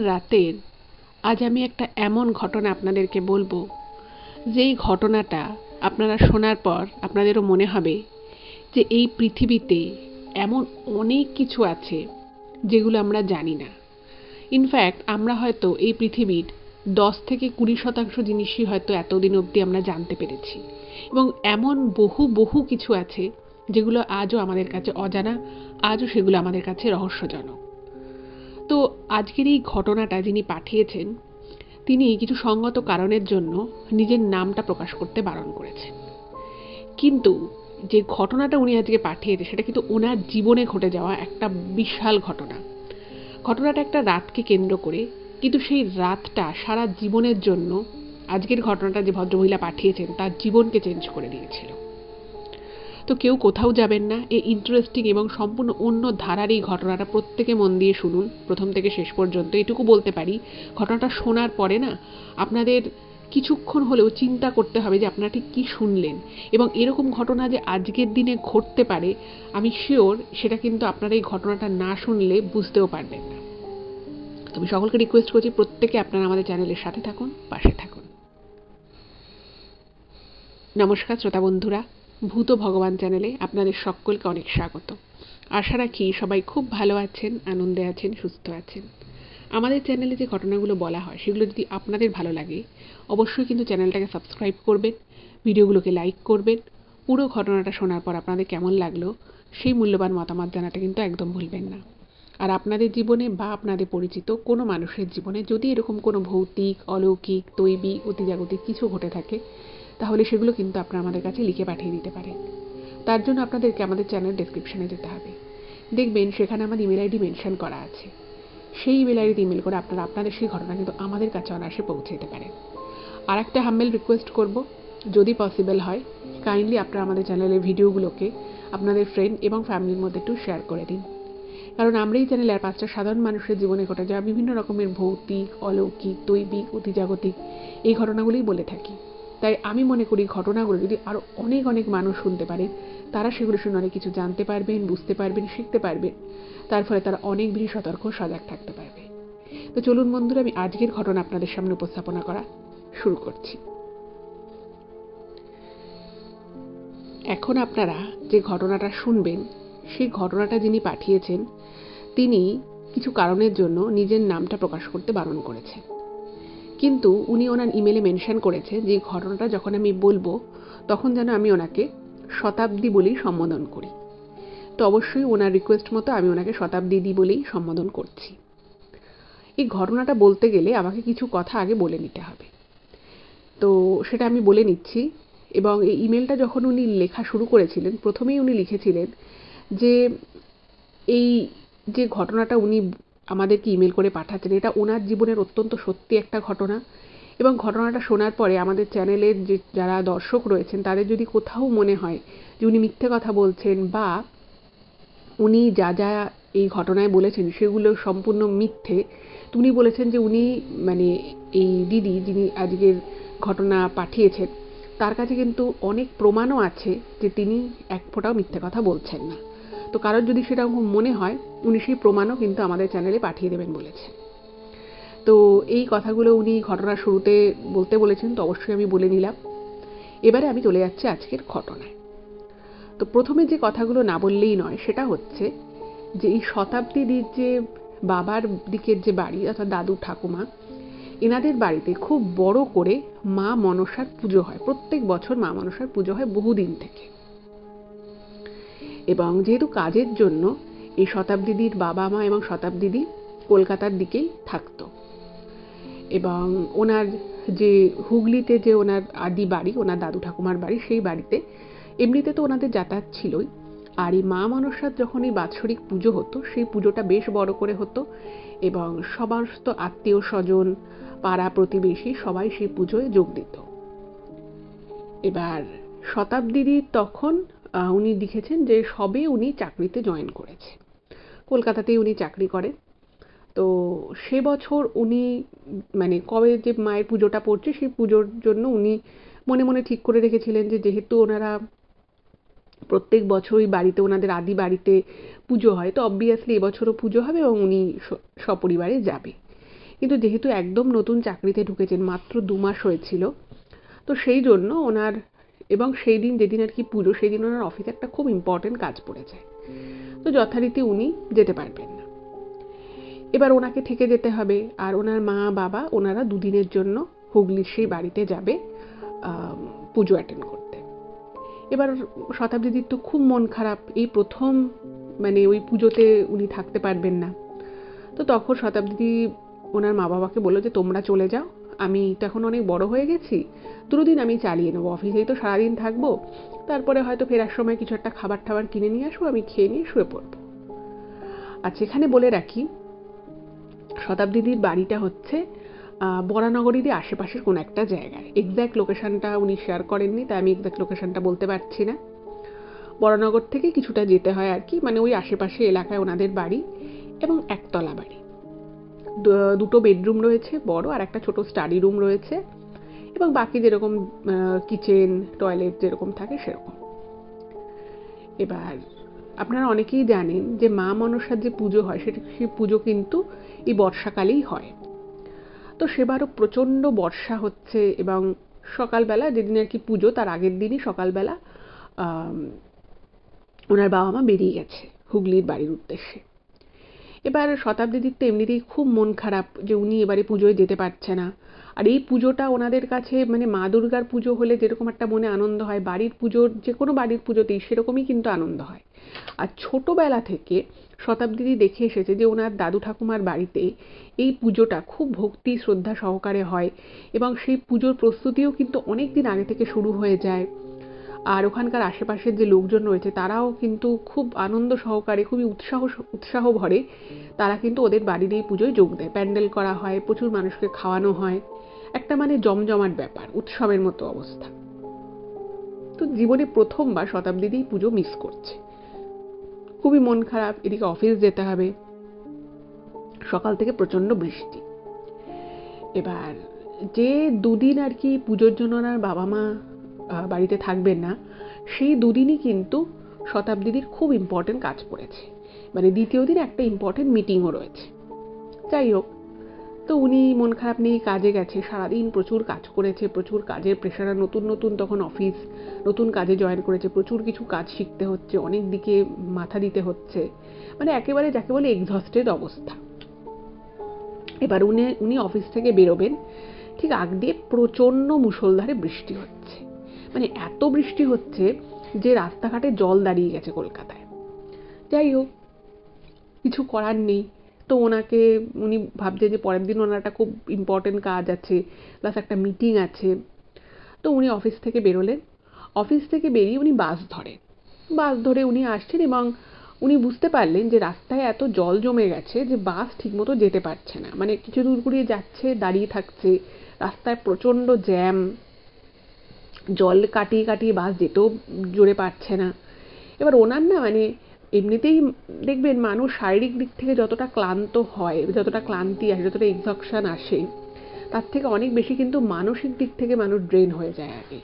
রাতের আজ আমি একটা এমন ঘটনা আপনাদেরকে বলবো, যেই ঘটনাটা আপনারা শোনার পর আপনাদেরও মনে হবে যে এই পৃথিবীতে এমন অনেক কিছু আছে যেগুলো আমরা জানি না। ইনফ্যাক্ট আমরা হয়তো এই পৃথিবীর 10-20% জিনিসই হয়তো এতদিন অবধি আমরা জানতে পেরেছি, এবং এমন বহু কিছু আছে যেগুলো আজও আমাদের কাছে অজানা, আজও সেগুলো আমাদের কাছে রহস্যজনক। তো আজকের এই ঘটনাটা যিনি পাঠিয়েছেন, তিনি কিছু সঙ্গত কারণের জন্য নিজের নামটা প্রকাশ করতে বারণ করেছেন। কিন্তু যে ঘটনাটা উনি আজকে পাঠিয়েছে সেটা কিন্তু ওনার জীবনে ঘটে যাওয়া একটা বিশাল ঘটনা। ঘটনাটা একটা রাতকে কেন্দ্র করে, কিন্তু সেই রাতটা সারা জীবনের জন্য আজকের ঘটনাটা যে ভদ্রমহিলা পাঠিয়েছেন তার জীবনকে চেঞ্জ করে দিয়েছিল। তো কেউ কোথাও যাবেন না, এই ইন্টারেস্টিং এবং সম্পূর্ণ অন্য ধারার এই ঘটনাটা প্রত্যেকে মন দিয়ে শুনুন প্রথম থেকে শেষ পর্যন্ত। এটুকু বলতে পারি, ঘটনাটা শোনার পরে না আপনাদের কিছুক্ষণ হলেও চিন্তা করতে হবে যে আপনারা ঠিক কী শুনলেন, এবং এরকম ঘটনা যে আজকের দিনে ঘটতে পারে আমি শিওর সেটা কিন্তু আপনারা এই ঘটনাটা না শুনলে বুঝতেও পারবেন না। তো আমি সকলকে রিকোয়েস্ট করছি প্রত্যেকে আপনারা আমাদের চ্যানেলের সাথে থাকুন, পাশে থাকুন। নমস্কার শ্রোতা বন্ধুরা, ভূত ভগবান চ্যানেলে আপনাদের সকলকে অনেক স্বাগত। আশা রাখি সবাই খুব ভালো আছেন, আনন্দে আছেন, সুস্থ আছেন। আমাদের চ্যানেলে যে ঘটনাগুলো বলা হয় সেগুলো যদি আপনাদের ভালো লাগে অবশ্যই কিন্তু চ্যানেলটাকে সাবস্ক্রাইব করবেন, ভিডিওগুলোকে লাইক করবেন। পুরো ঘটনাটা শোনার পর আপনাদের কেমন লাগলো সেই মূল্যবান মতামত জানাটা কিন্তু একদম ভুলবেন না। আর আপনাদের জীবনে বা আপনাদের পরিচিত কোনো মানুষের জীবনে যদি এরকম কোনো ভৌতিক, অলৌকিক, দৈবিক, অতিজাগতিক কিছু ঘটে থাকে তাহলে সেগুলো কিন্তু আপনারা আমাদের কাছে লিখে পাঠিয়ে দিতে পারেন। তার জন্য আপনাদেরকে আমাদের চ্যানেল ডেসক্রিপশনে যেতে হবে, দেখবেন সেখানে আমাদের ইমেল আইডি মেনশন করা আছে। সেই ইমেল আইডিতে ইমেল করে আপনারা আপনাদের সেই ঘটনা কিন্তু আমাদের কাছে অনায়াসে পৌঁছে দিতে পারেন। আর একটা হাম্বেল রিকোয়েস্ট করব, যদি পসিবল হয় কাইন্ডলি আপনারা আমাদের চ্যানেলের ভিডিওগুলোকে আপনাদের ফ্রেন্ড এবং ফ্যামিলির মধ্যে একটু শেয়ার করে দিন। কারণ আমরা এই চ্যানেলে আর 5টা সাধারণ মানুষের জীবনে ঘটে যাওয়া বিভিন্ন রকমের ভৌতিক, অলৌকিক, দৈবিক, অতিজাগতিক এই ঘটনাগুলোই বলে থাকি। তাই আমি মনে করি ঘটনাগুলো যদি আরও অনেক মানুষ শুনতে পারে, তারা সেগুলো শুনে অনেক কিছু জানতে পারবেন, বুঝতে পারবেন, শিখতে পারবেন। তার ফলে তারা অনেক বেশি সতর্ক, সজাগ থাকতে পারবে। তো চলুন বন্ধুরা, আমি আজকের ঘটনা আপনাদের সামনে উপস্থাপনা করা শুরু করছি। এখন আপনারা যে ঘটনাটা শুনবেন সেই ঘটনাটা যিনি পাঠিয়েছেন তিনি কিছু কারণের জন্য নিজের নামটা প্রকাশ করতে বারণ করেছেন। কিন্তু উনি ওনার ইমেলে মেনশন করেছে যে ঘটনাটা যখন আমি বলবো তখন যেন আমি ওনাকে শতাব্দী বলেই সম্বোধন করি। তো অবশ্যই ওনার রিকোয়েস্ট মতো আমি ওনাকে শতাব্দী বলেই সম্বোধন করছি। এই ঘটনাটা বলতে গেলে আমাকে কিছু কথা আগে বলে নিতে হবে, তো সেটা আমি বলে নিচ্ছি। এবং এই ইমেলটা যখন উনি লেখা শুরু করেছিলেন প্রথমেই উনি লিখেছিলেন যে এই যে ঘটনাটা উনি আমাদেরকে ইমেল করে পাঠাচ্ছেন এটা ওনার জীবনের অত্যন্ত সত্যি একটা ঘটনা, এবং ঘটনাটা শোনার পরে আমাদের চ্যানেলের যে যারা দর্শক রয়েছেন তাদের যদি কোথাও মনে হয় যে উনি মিথ্যে কথা বলছেন বা উনি যা এই ঘটনায় বলেছেন সেগুলো সম্পূর্ণ মিথ্যে, তো উনি বলেছেন যে উনি মানে এই দিদি যিনি আজকের ঘটনা পাঠিয়েছেন তার কাছে কিন্তু অনেক প্রমাণও আছে যে তিনি এক ফোঁটাও মিথ্যে কথা বলছেন না। তো কারোর যদি সেরকম মনে হয় উনি সেই প্রমাণও কিন্তু আমাদের চ্যানেলে পাঠিয়ে দেবেন বলেছেন। তো এই কথাগুলো উনি ঘটনার শুরুতে বলতে বলেছেন, তো অবশ্যই আমি বলে নিলাম। এবারে আমি চলে যাচ্ছি আজকের ঘটনায়। তো প্রথমে যে কথাগুলো না বললেই নয় সেটা হচ্ছে যে এই শতাব্দীর যে বাবার দিকের যে বাড়ি অর্থাৎ দাদু ঠাকুমা, এনাদের বাড়িতে খুব বড় করে মা মনসার পুজো হয়। প্রত্যেক বছর মা মনসার পুজো হয় বহুদিন থেকে। এবং যেহেতু কাজের জন্য এই শতাব্দীর বাবা মা এবং শতাব্দী কলকাতার দিকেই থাকতো, এবং ওনার যে হুগলিতে যে ওনার আদি বাড়ি, ওনার দাদু ঠাকুমার বাড়ি, সেই বাড়িতে এমনিতে তো ওনাদের যাতায়াত ছিলই। আর এই মা মনসার যখন এই বাৎসরিক পুজো হতো সেই পুজোটা বেশ বড় করে হতো, এবং সমস্ত আত্মীয় স্বজন, পাড়া প্রতিবেশী সবাই সেই পুজোয় যোগ দিত। এবার শতাব্দী তখন উনি লিখেছেন যে সবে উনি চাকরিতে জয়েন করেছে, কলকাতাতেই উনি চাকরি করেন। তো সে বছর উনি মানে কবে যে মায়ের পুজোটা পড়ছে সেই পুজোর জন্য উনি মনে মনে ঠিক করে রেখেছিলেন যে যেহেতু ওনারা প্রত্যেক বছরই বাড়িতে ওনাদের আদি বাড়িতে পুজো হয় তো অবভিয়াসলি এবছরও পুজো হবে এবং উনি সপরিবারে যাবে। কিন্তু যেহেতু একদম নতুন চাকরিতে ঢুকেছেন, মাত্র 2 মাস হয়েছিল, তো সেই জন্য ওনার, এবং সেই দিন যেদিন আর কি পুজো, সেই দিন ওনার অফিসে একটা খুব ইম্পর্টেন্ট কাজ পড়ে যায়। তো যথারীতি উনি যেতে পারবেন না। এবার ওনাকে থেকে যেতে হবে, আর ওনার মা বাবা ওনারা 2 দিনের জন্য হুগলির সেই বাড়িতে যাবে পুজো অ্যাটেন্ড করতে। এবার শতাব্দীদির তো খুব মন খারাপ, এই প্রথম মানে ওই পুজোতে উনি থাকতে পারবেন না। তো তখন শতাব্দী ওনার মা বাবাকে বললো যে তোমরা চলে যাও, আমি তো এখন অনেক বড় হয়ে গেছি, 2 দিন আমি চালিয়ে নেবো, অফিসেই তো সারাদিন থাকবো, তারপরে হয়তো ফেরার সময় কিছু একটা খাবার টাবার কিনে নিয়ে আসবো, আমি খেয়ে নিয়ে শুয়ে পড়বো। আচ্ছা, এখানে বলে রাখি শতাব্দীদির বাড়িটা হচ্ছে বরানগরীরই আশেপাশের কোনো একটা জায়গায়। এক্স্যাক্ট লোকেশনটা উনি শেয়ার করেননি, তাই আমি এক্স্যাক্ট লোকেশনটা বলতে পারছি না। বরানগর থেকে কিছুটা যেতে হয় আর কি, মানে ওই আশেপাশে এলাকায় ওনাদের বাড়ি, এবং একতলা বাড়ি। 2টো বেডরুম রয়েছে বড়, আর একটা ছোট স্টাডি রুম রয়েছে, এবং বাকি যেরকম কিচেন টয়লেট যেরকম থাকে সেরকম। এবার আপনারা অনেকেই জানেন যে মা মনসার যে পুজো হয়, সেই পুজো কিন্তু এই বর্ষাকালেই হয়। তো সেবারও প্রচণ্ড বর্ষা হচ্ছে, এবং সকালবেলা যেদিন আর কি পুজো, তার আগের দিনই সকালবেলা ওনার বাবা মা বেরিয়ে গেছে হুগলির বাড়ির উদ্দেশ্যে। এবার শতাব্দীদির তো এমনিতেই খুব মন খারাপ যে উনি এবারে পুজোয় যেতে পারছে না। আর এই পুজোটা ওনাদের কাছে মানে মা দুর্গার পুজো হলে যেরকম একটা মনে আনন্দ হয়, বাড়ির পুজোর যে কোনো বাড়ির পুজোতেই সেরকমই কিন্তু আনন্দ হয়। আর ছোটবেলা থেকে শতাব্দীদি দেখে এসেছে যে ওনার দাদু ঠাকুমার বাড়িতে এই পুজোটা খুব ভক্তি শ্রদ্ধা সহকারে হয়, এবং সেই পুজোর প্রস্তুতিও কিন্তু অনেক দিন আগে থেকে শুরু হয়ে যায়। আর ওখানকার আশেপাশের যে লোকজন রয়েছে তারাও কিন্তু খুব আনন্দ সহকারে, খুবই উৎসাহ ভরে তারা কিন্তু ওদের বাড়ির এই পুজোয় যোগ দেয়। প্যান্ডেল করা হয়, প্রচুর মানুষকে খাওয়ানো হয়, একটা মানে জমজমাট ব্যাপার, উৎসবের মতো অবস্থা। তো জীবনে প্রথমবার শতাব্দীদি পুজো মিস করছে, খুবই মন খারাপ। এদিকে অফিস যেতে হবে, সকাল থেকে প্রচন্ড বৃষ্টি। এবার যে 2 দিন আর কি পুজোর জন্য ওনার বাবা মা বাড়িতে থাকবেন না, সেই 2 দিনই কিন্তু শতাব্দীদির খুব ইম্পর্টেন্ট কাজ পড়েছে, মানে দ্বিতীয় দিন একটা ইম্পর্টেন্ট মিটিংও রয়েছে। যাই হোক, তো উনি মন খারাপ নিয়ে কাজে গেছে, সারাদিন প্রচুর কাজ করেছে, প্রচুর কাজের প্রেশার, নতুন নতুন তখন অফিস, নতুন কাজে জয়েন করেছে, প্রচুর কিছু কাজ শিখতে হচ্ছে, অনেক দিকে মাথা দিতে হচ্ছে, মানে একেবারে যাকে বলে এক্সহস্টেড অবস্থা। এবার উনি অফিস থেকে বেরোবেন, ঠিক আগ দিয়ে প্রচণ্ড মুষলধারে বৃষ্টি হচ্ছে, মানে এত বৃষ্টি হচ্ছে যে রাস্তাঘাটে জল দাঁড়িয়ে গেছে কলকাতায়। যাই হোক, কিছু করার নেই। তো উনি ভাবছে যে পরের দিন ওনার একটা খুব ইম্পর্টেন্ট কাজ আছে, প্লাস একটা মিটিং আছে। তো উনি অফিস থেকে বেরোলেন, অফিস থেকে বেরিয়ে উনি বাস ধরে উনি আসছেন, এবং উনি বুঝতে পারলেন যে রাস্তায় এত জল জমে গেছে যে বাস ঠিকমতো যেতে পারছে না, মানে কিছু দূর গড়িয়ে যাচ্ছে, দাঁড়িয়ে থাকছে, রাস্তায় প্রচণ্ড জ্যাম, জল কাটিয়ে কাটিয়ে বাস যেতেও জোরে পারছে না। এবার ওনার না মানে এমনিতেই দেখবেন মানুষ শারীরিক দিক থেকে যতটা ক্লান্ত হয়, যতটা ক্লান্তি আসে, যতটা এক্সহশন আসে, তার থেকে অনেক বেশি কিন্তু মানসিক দিক থেকে মানুষ ড্রেন হয়ে যায় আগে।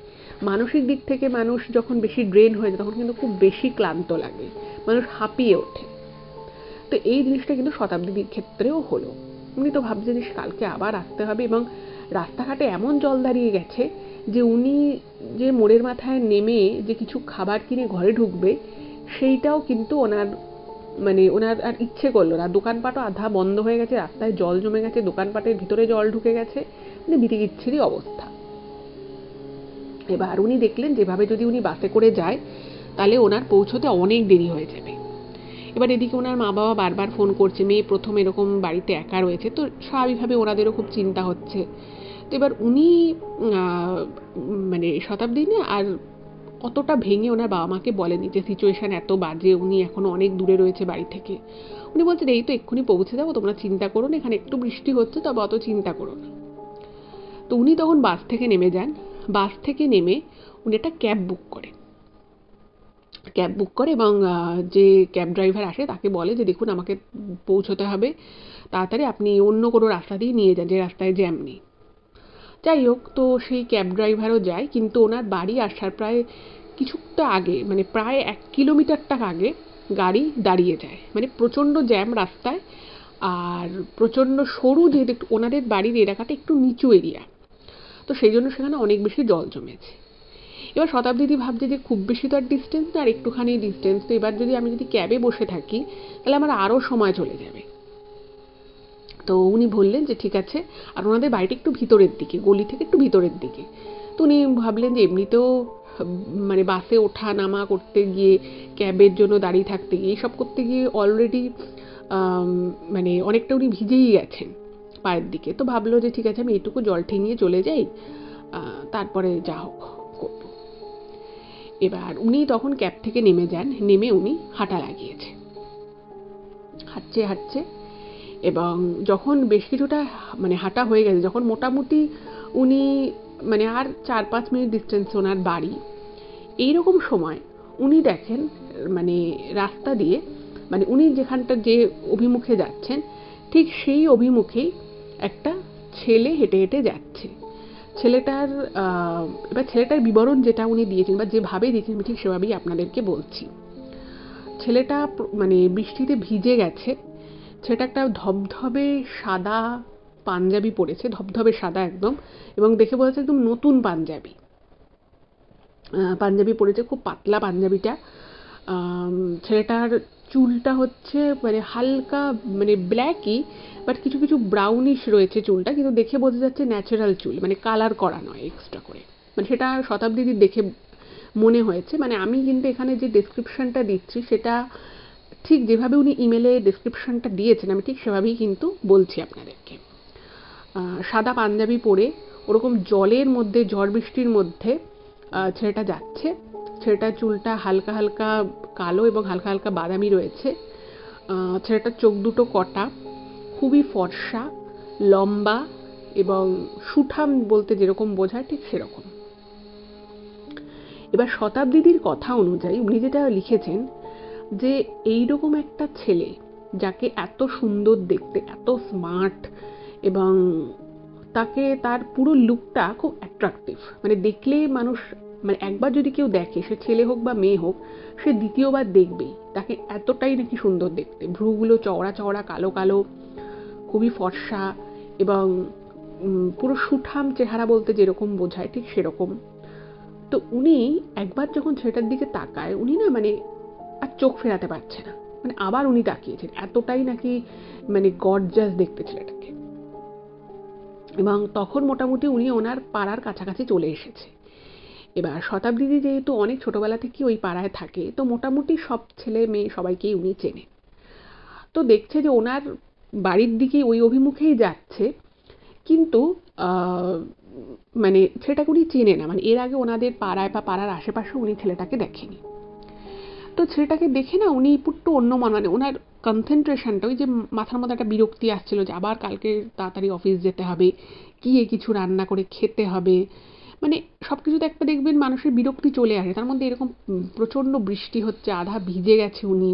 মানসিক দিক থেকে মানুষ যখন বেশি ড্রেন হয়ে যায় তখন কিন্তু খুব বেশি ক্লান্ত লাগে, মানুষ হাঁপিয়ে ওঠে। তো এই জিনিসটা কিন্তু শতাব্দীর ক্ষেত্রেও হলো। উনি তো ভাবছেন যে কালকে আবার আসতে হবে, এবং রাস্তাঘাটে এমন জল দাঁড়িয়ে গেছে যে উনি যে মোড়ের মাথায় নেমে যে কিছু খাবার কিনে ঘরে ঢুকবে সেইটাও কিন্তু ওনার আর ইচ্ছে করলো না। দোকানপাটও আধা বন্ধ হয়ে গেছে, রাস্তায় জল জমে গেছে, দোকানপাটের ভিতরে জল ঢুকে গেছে, মানে বিতিকিচ্ছিরি অবস্থা। এবার উনি দেখলেন যেভাবে যদি উনি বাসে করে যায় তাহলে ওনার পৌঁছতে অনেক দেরি হয়ে যাবে। এবার এদিকে ওনার মা বাবা বারবার ফোন করছে, মেয়ে প্রথম এরকম বাড়িতে একা রয়েছে, তো স্বাভাবিকভাবে ওনাদেরও খুব চিন্তা হচ্ছে। তো এবার উনি মানে শতাব্দী না আর অতটা ভেঙে ওনার বাবা মাকে বলেনি যে সিচুয়েশন এত বাজে, উনি এখনো অনেক দূরে রয়েছে বাড়ি থেকে। উনি বলছেন এই তো এক্ষুনি পৌঁছে যাবো, তোমরা চিন্তা করো না, এখানে একটু বৃষ্টি হচ্ছে, তবে অত চিন্তা করো না। তো উনি তখন বাস থেকে নেমে যান, বাস থেকে নেমে উনি একটা ক্যাব বুক করে এবং যে ক্যাব ড্রাইভার আসে তাকে বলে যে দেখুন আমাকে পৌঁছতে হবে তাড়াতাড়ি, আপনি অন্য কোনো রাস্তা দিয়ে নিয়ে যান যে রাস্তায় জ্যাম নেই। যাই হোক, তো সেই ক্যাব ড্রাইভারও যায়, কিন্তু ওনার বাড়ি আসার প্রায় কিছুটা আগে, মানে প্রায় 1 কিলোমিটার আগে গাড়ি দাঁড়িয়ে যায়, মানে প্রচণ্ড জ্যাম রাস্তায়। আর প্রচণ্ড সরু, যেহেতু একটু ওনাদের বাড়ির এলাকাটা একটু নিচু এরিয়া, তো সেই জন্য সেখানে অনেক বেশি জল জমেছে। এবার শতাব্দীদি ভাবছে যে খুব বেশি তো আর ডিস্টেন্স না, আর একটুখানি ডিস্টেন্স, তো এবার যদি আমি ক্যাবে বসে থাকি তাহলে আমার আরও সময় চলে যাবে। তো উনি বললেন যে ঠিক আছে, আর ওনাদের বাড়িটা একটু ভিতরের দিকে, গলি থেকে একটু ভিতরের দিকে। তো উনি ভাবলেন যে এমনিতেও মানে বাসে ওঠা নামা করতে গিয়ে, ক্যাবের জন্য দাঁড়িয়ে থাকতে গিয়ে, এইসব করতে গিয়ে অলরেডি মানে অনেকটা উনি ভিজেই গেছেন পায়ের দিকে। তো ভাবলো যে ঠিক আছে, আমি এইটুকু জল ঠেঙিয়ে চলে যাই, তারপরে যা হোক করবো। এবার উনি তখন ক্যাব থেকে নেমে যান, নেমে উনি হাঁটা লাগিয়েছে, হাঁটছে হাঁটছে, এবং যখন বেশ কিছুটা মানে হাঁটা হয়ে গেছে, যখন মোটামুটি উনি মানে আর 4-5 মিনিট ডিস্টেন্স ওনার বাড়ি, এইরকম সময় উনি দেখেন মানে রাস্তা দিয়ে, মানে উনি যেখানটা যে অভিমুখে যাচ্ছেন ঠিক সেই অভিমুখেই একটা ছেলে হেঁটে হেঁটে যাচ্ছে। ছেলেটার এবার ছেলেটার বিবরণ যেটা উনি দিয়েছেন বা যেভাবে দিয়েছেন আমি ঠিক সেভাবেই আপনাদেরকে বলছি। ছেলেটা মানে বৃষ্টিতে ভিজে গেছে, ছেলেটা একটা ধবধবে সাদা পাঞ্জাবি পরেছে, ধবধবে সাদা একদম, এবং দেখে বোঝা যাচ্ছে একদম নতুন পাঞ্জাবি পরেছে, খুব পাতলা পাঞ্জাবিটা। ছেলেটার চুলটা হচ্ছে মানে হালকা মানে ব্ল্যাকই, বাট কিছু কিছু ব্রাউনিশ রয়েছে চুলটা, কিন্তু দেখে বোঝা যাচ্ছে ন্যাচারাল চুল, মানে কালার করা নয় এক্সট্রা করে। মানে সেটা শতাব্দীদির দেখে মনে হয়েছে। মানে আমি কিন্তু এখানে যে ডেসক্রিপশনটা দিচ্ছি সেটা ঠিক যেভাবে উনি ইমেলে ডেসক্রিপশনটা দিয়েছেন আমি ঠিক সেভাবেই কিন্তু বলছি আপনাদেরকে। সাদা পাঞ্জাবি পরে ওরকম জলের মধ্যে, ঝড় বৃষ্টির মধ্যে ছেলেটা যাচ্ছে। ছেলেটার চুলটা হালকা হালকা কালো এবং হালকা হালকা বাদামি রয়েছে। ছেলেটার চোখ দুটো কটা, খুবই ফর্সা, লম্বা, এবং সুঠাম বলতে যেরকম বোঝায় ঠিক সেরকম। এবার শতাব্দীদির কথা অনুযায়ী উনি যেটা লিখেছেন যে এইরকম একটা ছেলে যাকে এত সুন্দর দেখতে, এত স্মার্ট, এবং তাকে তার পুরো লুকটা খুব অ্যাট্রাকটিভ, মানে দেখলে মানুষ মানে একবার যদি কেউ দেখে, সে ছেলে হোক বা মেয়ে হোক, সে দ্বিতীয়বার দেখবেই, তাকে এতটাই নাকি সুন্দর দেখতে। ভ্রুগুলো চওড়া চওড়া, কালো কালো, খুবই ফর্সা, এবং পুরো সুঠাম চেহারা বলতে যেরকম বোঝায় ঠিক সেরকম। তো উনি একবার যখন ছেলেটার দিকে তাকায়, উনি না মানে আর চোখ ফেরাতে পারছে না, মানে আবার উনি তাকিয়েছেন, এতটাই নাকি মানে গর্জাস দেখতে ছেলেটাকে। এবং তখন মোটামুটি উনি ওনার পাড়ার কাছাকাছি চলে এসেছে। এবার শতাব্দীদি যেহেতু অনেক ছোটবেলা থেকে ওই পাড়ায় থাকে, তো মোটামুটি সব ছেলে মেয়ে সবাইকেই উনি চেনে। তো দেখছে যে ওনার বাড়ির দিকে ওই অভিমুখেই যাচ্ছে, কিন্তু মানে ছেলেটাকে উনি চেনে না, মানে এর আগে ওনাদের পাড়ায় বা পাড়ার আশেপাশে উনি ছেলেটাকে দেখেনি। তো ছেলেটাকে দেখে না উনি একটু অন্য মানে ওনার কনসেন্ট্রেশনটা, ওই যে মাথার মধ্যে একটা বিরক্তি আসছিল যে আবার কালকে তাড়াতাড়ি অফিস যেতে হবে, গিয়ে কিছু রান্না করে খেতে হবে, মানে সব কিছুতে একটা দেখবেন মানুষের বিরক্তি চলে আসে। তার মধ্যে এরকম প্রচণ্ড বৃষ্টি হচ্ছে, আধা ভিজে গেছে উনি,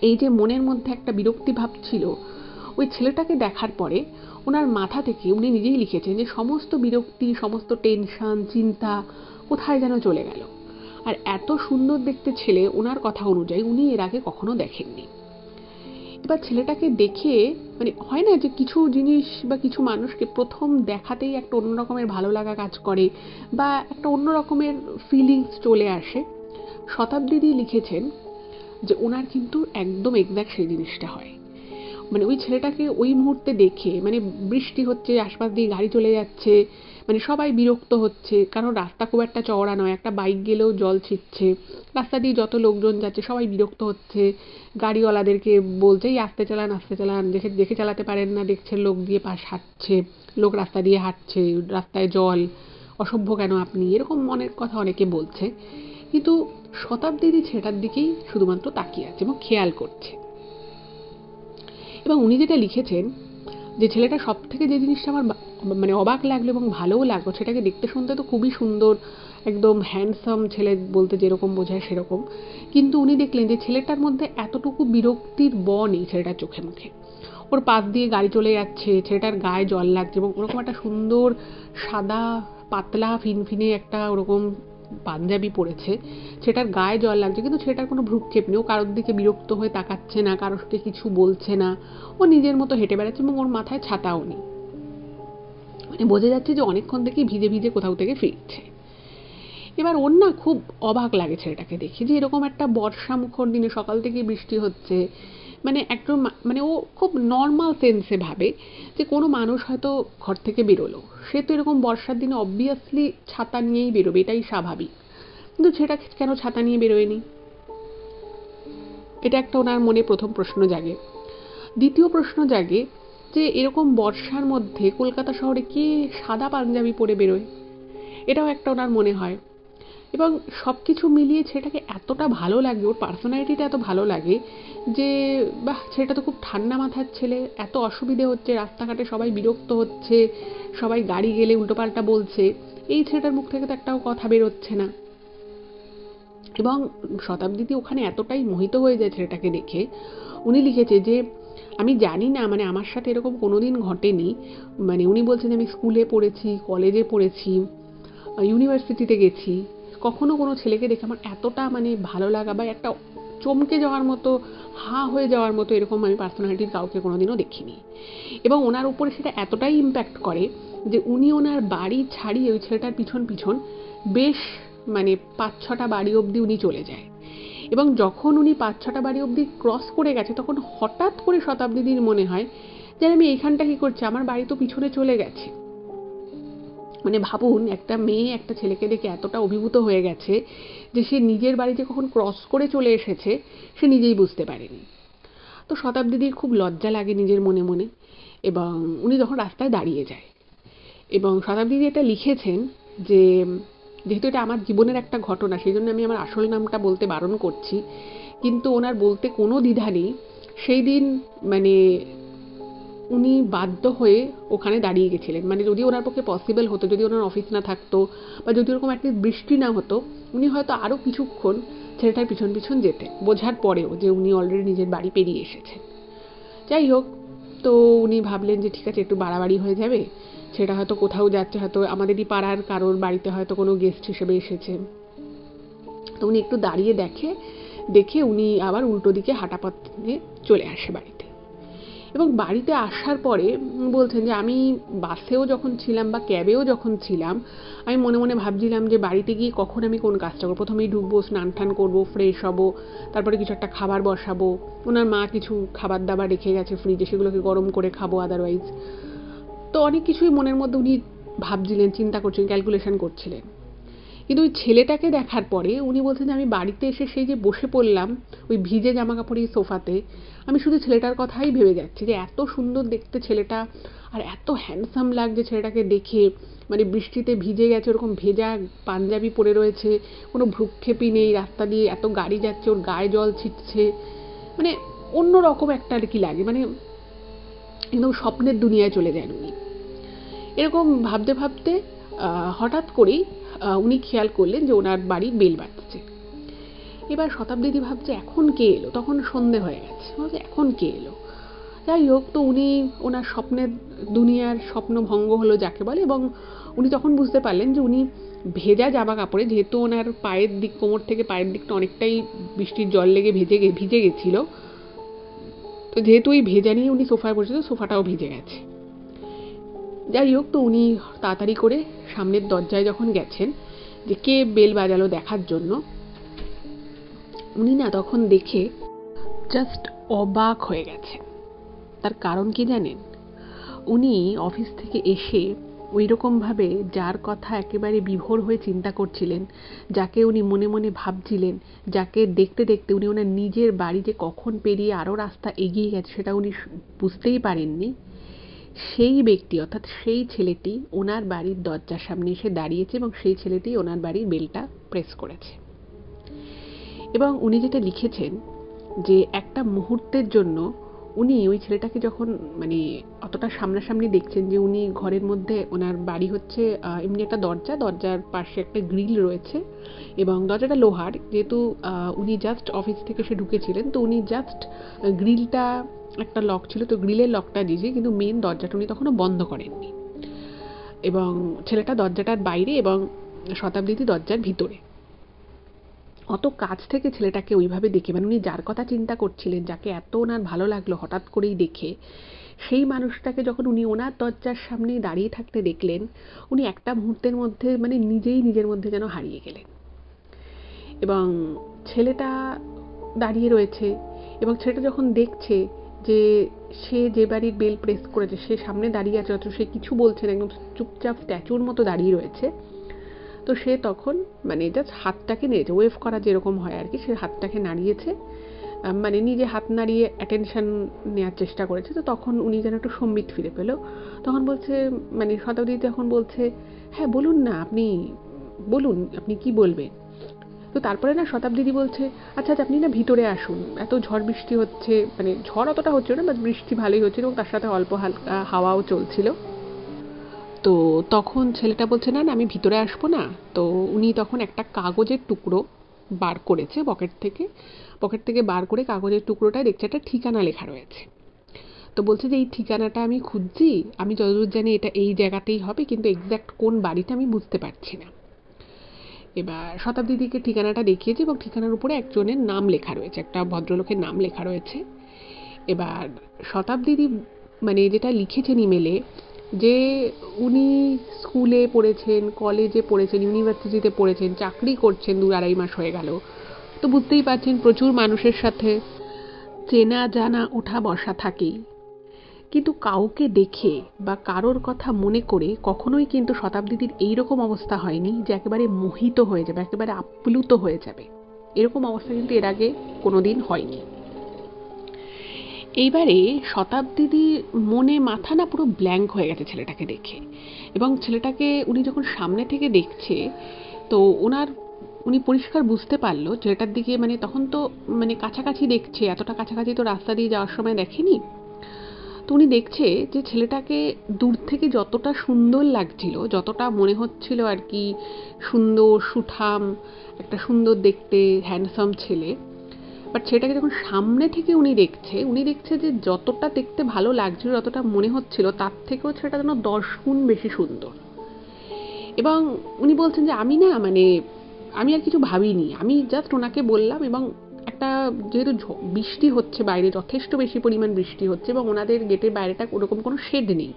এই যে মনের মধ্যে একটা বিরক্তি ভাব ছিল, ওই ছেলেটাকে দেখার পরে ওনার মাথা থেকে, উনি নিজেই লিখেছেন যে সমস্ত বিরক্তি, সমস্ত টেনশন, চিন্তা কোথায় যেন চলে গেল। আর এত সুন্দর দেখতে ছেলে ওনার কথা অনুযায়ী উনি এর আগে কখনো দেখেননি। এবার ছেলেটাকে দেখে মানে হয় না যে কিছু জিনিস বা কিছু মানুষকে প্রথম দেখাতেই একটা অন্য রকমের ভালো লাগা কাজ করে বা একটা অন্য রকমের ফিলিংস চলে আসে। শতাব্দীদি লিখেছেন যে ওনার কিন্তু একদম এক্স্যাক্ট সেই জিনিসটা হয়। মানে ওই ছেলেটাকে ওই মুহূর্তে দেখে, মানে বৃষ্টি হচ্ছে, আশপাশ দিয়ে গাড়ি চলে যাচ্ছে, মানে সবাই বিরক্ত হচ্ছে, কারণ রাস্তা খুব একটা চওড়া নয়, একটা বাইক গেলেও জল ছিটছে, রাস্তা দিয়ে যত লোকজন যাচ্ছে সবাই বিরক্ত হচ্ছে, গাড়িওয়ালাদেরকে বলছে এই আস্তে চালান আস্তে চালান, দেখে দেখে চালাতে পারেন না, দেখছে লোক দিয়ে পাশ হাঁটছে, লোক রাস্তা দিয়ে হাঁটছে, রাস্তায় জল, অসভ্য কেন আপনি, এরকম অনেক কথা অনেকে বলছে। কিন্তু শতাব্দীদি ছেলেটার দিকেই শুধুমাত্র তাকিয়ে আছে এবং খেয়াল করছে। এবং উনি যেটা লিখেছেন যে ছেলেটা সব থেকে যে জিনিসটা আমার মানে অবাক লাগলো এবং ভালোও লাগলো, সেটাকে দেখতে শুনতে তো খুবই সুন্দর, একদম হ্যান্ডসাম ছেলে বলতে যেরকম বোঝায় সেরকম, কিন্তু উনি দেখলেন যে ছেলেটার মধ্যে এতটুকু বিরক্তির নেই ছেলেটার চোখে মুখে। ওর পাশ দিয়ে গাড়ি চলে যাচ্ছে, ছেলেটার গায়ে জল লাগছে, এবং ওরকম একটা সুন্দর সাদা পাতলা ফিনফিনে একটা ওরকম পাঞ্জাবি পরেছে, সেটার গায়ে জল লাগছে, কিন্তু সেটার কোনো ভ্রুক্ষেপ নেই। ও কারোর দিকে বিরক্ত হয়ে তাকাচ্ছে না, কারোকে কিছু বলছে না, ও নিজের মতো হেঁটে বেড়াচ্ছে এবং ওর মাথায় ছাতাও নেই। মানে বোঝা যাচ্ছে যে অনেকক্ষণ থেকেই ভিজে ভিজে কোথাও থেকে ফিরছে। এবার ওর না খুব অবাক লাগে ছেলেটাকে দেখে, যে এরকম একটা বর্ষামুখর দিনে সকাল থেকে বৃষ্টি হচ্ছে, মানে একদম মানে ও খুব নর্মাল সেন্সে ভাবে যে কোনো মানুষ হয়তো ঘর থেকে বেরোলো, সে তো এরকম বর্ষার দিনে অবভিয়াসলি ছাতা নিয়েই বেরোবে, এটাই স্বাভাবিক, কিন্তু সেটা কেন ছাতা নিয়ে বেরোয়নি? এটা একটা ওনার মনে প্রথম প্রশ্ন জাগে। দ্বিতীয় প্রশ্ন জাগে যে এরকম বর্ষার মধ্যে কলকাতা শহরে কে সাদা পাঞ্জাবি পরে বেরোয়, এটাও একটা ওনার মনে হয়। এবং সব কিছু মিলিয়ে ছেলেটাকে এতটা ভালো লাগে, ওর পার্সোনালিটিটা এত ভালো লাগে যে বাহ, ছেলেটা তো খুব ঠান্ডা মাথার ছেলে, এত অসুবিধে হচ্ছে, রাস্তাঘাটে সবাই বিরক্ত হচ্ছে, সবাই গাড়ি গেলে উল্টোপাল্টা বলছে, এই ছেলেটার মুখ থেকে তো একটাও কথা বেরোচ্ছে না। এবং শতাব্দীতে ওখানে এতটাই মোহিত হয়ে যায় ছেলেটাকে দেখে, উনি লিখেছে যে আমি জানি না, মানে আমার সাথে এরকম কোনোদিন ঘটেনি, মানে উনি বলছেন যে আমি স্কুলে পড়েছি, কলেজে পড়েছি, ইউনিভার্সিটিতে গেছি, কখনো কোনো ছেলেকে দেখে আমার এতটা মানে ভালো লাগা বা একটা চমকে যাওয়ার মতো, হা হয়ে যাওয়ার মতো এরকম আমি পার্সোনালিটির কাউকে কোনোদিনও দেখিনি। এবং ওনার উপরে সেটা এতটাই ইম্প্যাক্ট করে যে উনি ওনার বাড়ি ছাড়িয়ে ওই ছেলেটার পিছন পিছন বেশ মানে 5-6টা বাড়ি অবধি উনি চলে যায়। এবং যখন উনি 5-6টা বাড়ি অবধি ক্রস করে গেছে, তখন হঠাৎ করে শতাব্দীর মনে হয় যে আমি এইখানটা কি করছি, আমার বাড়ি তো পিছনে চলে গেছে। মানে ভাবুন, একটা মেয়ে একটা ছেলেকে দেখে এতটা অভিভূত হয়ে গেছে যে সে নিজের বাড়িতে কখন ক্রস করে চলে এসেছে সে নিজেই বুঝতে পারেনি। তো শতাব্দীর খুব লজ্জা লাগে নিজের মনে মনে, এবং উনি যখন রাস্তায় দাঁড়িয়ে যায়, এবং শতাব্দী এটা লিখেছেন যে যেহেতু এটা আমার জীবনের একটা ঘটনা, সেই জন্য আমি আমার আসল নামটা বলতে বারণ করছি, কিন্তু ওনার বলতে কোনো দ্বিধা নেই। সেই দিন মানে উনি বাধ্য হয়ে ওখানে দাঁড়িয়ে গেছিলেন, মানে যদি ওনার পক্ষে পসিবল হতো, যদি ওনার অফিস না থাকতো বা যদি ওরকম অ্যাটলিস্ট বৃষ্টি না হতো, উনি হয়তো আরও কিছুক্ষণ ছেলেটার পিছন পিছন যেতেন, বোঝার পরেও যে উনি অলরেডি নিজের বাড়ি পেরিয়ে এসেছেন। যাই হোক, তো উনি ভাবলেন যে ঠিক আছে, একটু বাড়াবাড়ি হয়ে যাবে, সেটা হয়তো কোথাও যাচ্ছে, হয়তো আমাদেরই পাড়ার কারোর বাড়িতে হয়তো কোনো গেস্ট হিসেবে এসেছে। তো উনি একটু দাঁড়িয়ে দেখে উনি আবার উল্টো দিকে হাঁটা পথে চলে আসে বাড়িতে। এবং বাড়িতে আসার পরে বলছেন যে আমি বাসেও যখন ছিলাম বা ক্যাবেও যখন ছিলাম, আমি মনে মনে ভাবছিলাম যে বাড়িতে গিয়ে কখন আমি কোন কাজটা করবো, প্রথমেই ঢুকবো, স্নান টান করবো, ফ্রেশ হবো, তারপরে কিছু একটা খাবার বসাবো, ওনার মা কিছু খাবার দাবার রেখে গেছে ফ্রিজে, সেগুলোকে গরম করে খাবো আদারওয়াইজ। তো অনেক কিছুই মনের মধ্যে উনি ভাবছিলেন, চিন্তা করছিলেন, ক্যালকুলেশন করছিলেন। কিন্তু ওই ছেলেটাকে দেখার পরে উনি বলছেন যে আমি বাড়িতে এসে সেই যে বসে পড়লাম ওই ভিজে জামা কাপড়ের সোফাতে, আমি শুধু ছেলেটার কথাই ভেবে যাচ্ছি যে এত সুন্দর দেখতে ছেলেটা, আর এত হ্যান্ডসাম লাগছে ছেলেটাকে দেখে, মানে বৃষ্টিতে ভিজে গেছে, ওরকম ভেজা পাঞ্জাবি পরে রয়েছে, কোনো ভ্রুক্ষেপই নেই, রাস্তা দিয়ে এত গাড়ি যাচ্ছে, ওর গায়ে জল ছিটছে, মানে অন্যরকম একটা আর কি লাগে, মানে একদম স্বপ্নের দুনিয়ায় চলে যান উনি। এরকম ভাবতে ভাবতে হঠাৎ করেই উনি খেয়াল করলেন যে ওনার বাড়ি বেল বাজছে। এবার শতাব্দী ভাবছে এখন কে এলো, তখন সন্ধে হয়ে গেছে, ভাবছে এখন কে এলো। যাই হোক, তো উনি ওনার স্বপ্নের দুনিয়ার স্বপ্ন ভঙ্গ হলো যাকে বলে, এবং উনি তখন বুঝতে পারলেন যে উনি ভেজা জামা কাপড়ে, যেহেতু ওনার পায়ের দিক, কোমর থেকে পায়ের দিকটা অনেকটাই বৃষ্টির জল লেগে ভিজে গেছিল, তো যেহেতু ওই ভেজা নিয়ে উনি সোফায় বসেছিল, সোফাটাও ভিজে গেছে। যাই হোক, তো উনি তাড়াতাড়ি করে সামনের দরজায় যখন গেছেন যে কে বেল বাজালো দেখার জন্য, উনি না তখন দেখে জাস্ট অবাক হয়ে গেছেন। তার কারণ কি জানেন? উনি অফিস থেকে এসে ওই রকমভাবে যার কথা একেবারে বিভোর হয়ে চিন্তা করছিলেন, যাকে উনি মনে মনে ভাবছিলেন, যাকে দেখতে দেখতে উনি ওনার নিজের বাড়িতে কখন পেরিয়ে আরও রাস্তা এগিয়ে গেছে সেটা উনি বুঝতেই পারেননি, সেই ব্যক্তি অর্থাৎ সেই ছেলেটি ওনার বাড়ির দরজার সামনে এসে দাঁড়িয়েছে, এবং সেই ছেলেটি ওনার বাড়ির বেলটা প্রেস করেছে। এবং উনি যেটা লিখেছেন যে একটা মুহূর্তের জন্য উনি ওই ছেলেটাকে যখন মানে অতটা সামনাসামনি দেখছেন, যে উনি ঘরের মধ্যে, ওনার বাড়ি হচ্ছে এমনি একটা দরজার পাশে একটা গ্রিল রয়েছে, এবং দরজাটা লোহার, যেহেতু উনি জাস্ট অফিস থেকে এসে ঢুকেছিলেন, তো উনি জাস্ট গ্রিলটা একটা লক ছিল, তো গ্রিলের লকটা দিয়েছে, কিন্তু মেন দরজাটা উনি তখনও বন্ধ করেননি। এবং ছেলেটা দরজাটার বাইরে, এবং শতাব্দী দরজার ভিতরে। অত কাছ থেকে ছেলেটাকে ওইভাবে দেখে, মানে উনি যার কথা চিন্তা করছিলেন, যাকে এত ওনার ভালো লাগলো হঠাৎ করেই দেখে, সেই মানুষটাকে যখন উনি ওনার দরজার সামনে দাঁড়িয়ে থাকতে দেখলেন, উনি একটা মুহূর্তের মধ্যে মানে নিজেই নিজের মধ্যে যেন হারিয়ে গেলেন। এবং ছেলেটা দাঁড়িয়ে রয়েছে, এবং ছেলেটা যখন দেখছে যে সে যে বাড়ির বেল প্রেস করেছে সে সামনে দাঁড়িয়ে আছে, অথচ সে কিছু বলছে না, একদম চুপচাপ স্ট্যাচুর মতো দাঁড়িয়ে রয়েছে, তো সে তখন মানে জাস্ট হাতটাকে নেড়েছে, ওয়েভ করা যেরকম হয় আর কি, সে হাতটাকে নাড়িয়েছে, মানে নিজে হাত নাড়িয়ে অ্যাটেনশন নেওয়ার চেষ্টা করেছে। তো তখন উনি যেন একটু সম্বিত ফিরে পেল। তখন বলছে, মানে শতাব্দী তখন বলছে, হ্যাঁ বলুন না, আপনি বলুন, আপনি কি বলবেন। তো তারপরে না শতাব্দী বলছে, আচ্ছা আচ্ছা আপনি না ভিতরে আসুন, এত ঝড় বৃষ্টি হচ্ছে, মানে ঝড় অতটা হচ্ছিল না, বাট বৃষ্টি ভালোই হচ্ছিল এবং তার সাথে অল্প হালকা হাওয়াও চলছিল। তো তখন ছেলেটা বলছে, না না আমি ভিতরে আসবো না। তো উনি তখন একটা কাগজের টুকরো বার করেছে পকেট থেকে বার করে কাগজের টুকরোটায় দেখছে একটা ঠিকানা লেখা রয়েছে। তো বলছে যে এই ঠিকানাটা আমি খুঁজছি, আমি যতদূর জানি এটা এই জায়গাতেই হবে, কিন্তু এক্স্যাক্ট কোন বাড়িটা আমি বুঝতে পারছি না। এবার শতাব্দীকে ঠিকানাটা দেখিয়েছে এবং ঠিকানার উপরে একজনের নাম লেখা রয়েছে, একটা ভদ্রলোকের নাম লেখা রয়েছে। এবার শতাব্দী মানে যেটা লিখেছেন ইমেলে, যে উনি স্কুলে পড়েছেন, কলেজে পড়েছেন, ইউনিভার্সিটিতে পড়েছেন, চাকরি করছেন 2-2.5 মাস হয়ে গেল। তো বুঝতেই পারছেন প্রচুর মানুষের সাথে চেনা জানা ওঠা বসা থাকেই, কিন্তু কাউকে দেখে বা কারোর কথা মনে করে কখনোই কিন্তু শতাব্দীর এইরকম অবস্থা হয়নি যে একেবারে মোহিত হয়ে যাবে, একেবারে আপ্লুত হয়ে যাবে। এরকম অবস্থা কিন্তু এর আগে কোনোদিন হয়নি। এইবারে শতাব্দী মনে মাথা না পুরো ব্ল্যাঙ্ক হয়ে গেছে ছেলেটাকে দেখে। এবং ছেলেটাকে উনি যখন সামনে থেকে দেখছে, তো উনি পরিষ্কার বুঝতে পারলো ছেলেটার দিকে, মানে তখন তো মানে কাছাকাছি দেখছে, এতটা কাছাকাছি তো রাস্তা দিয়ে যাওয়ার সময় দেখেনি। তো উনি দেখছে যে ছেলেটাকে দূর থেকে যতটা সুন্দর লাগছিল, যতটা মনে হচ্ছিল আর কি সুন্দর সুঠাম, একটা সুন্দর দেখতে হ্যান্ডসাম ছেলে, বাট সেটাকে যখন সামনে থেকে উনি দেখছে যে যতটা দেখতে ভালো লাগছিল, যতটা মনে হচ্ছিল, তার থেকেও সেটা যেন 10 গুণ বেশি সুন্দর। এবং উনি বলছেন যে আমি না মানে আমি আর কিছু ভাবিনি, আমি জাস্ট ওনাকে বললাম। এবং একটা যেহেতু বৃষ্টি হচ্ছে বাইরে, যথেষ্ট বেশি পরিমাণ বৃষ্টি হচ্ছে, এবং ওনাদের গেটের বাইরেটা ওরকম কোনো শেড নেই,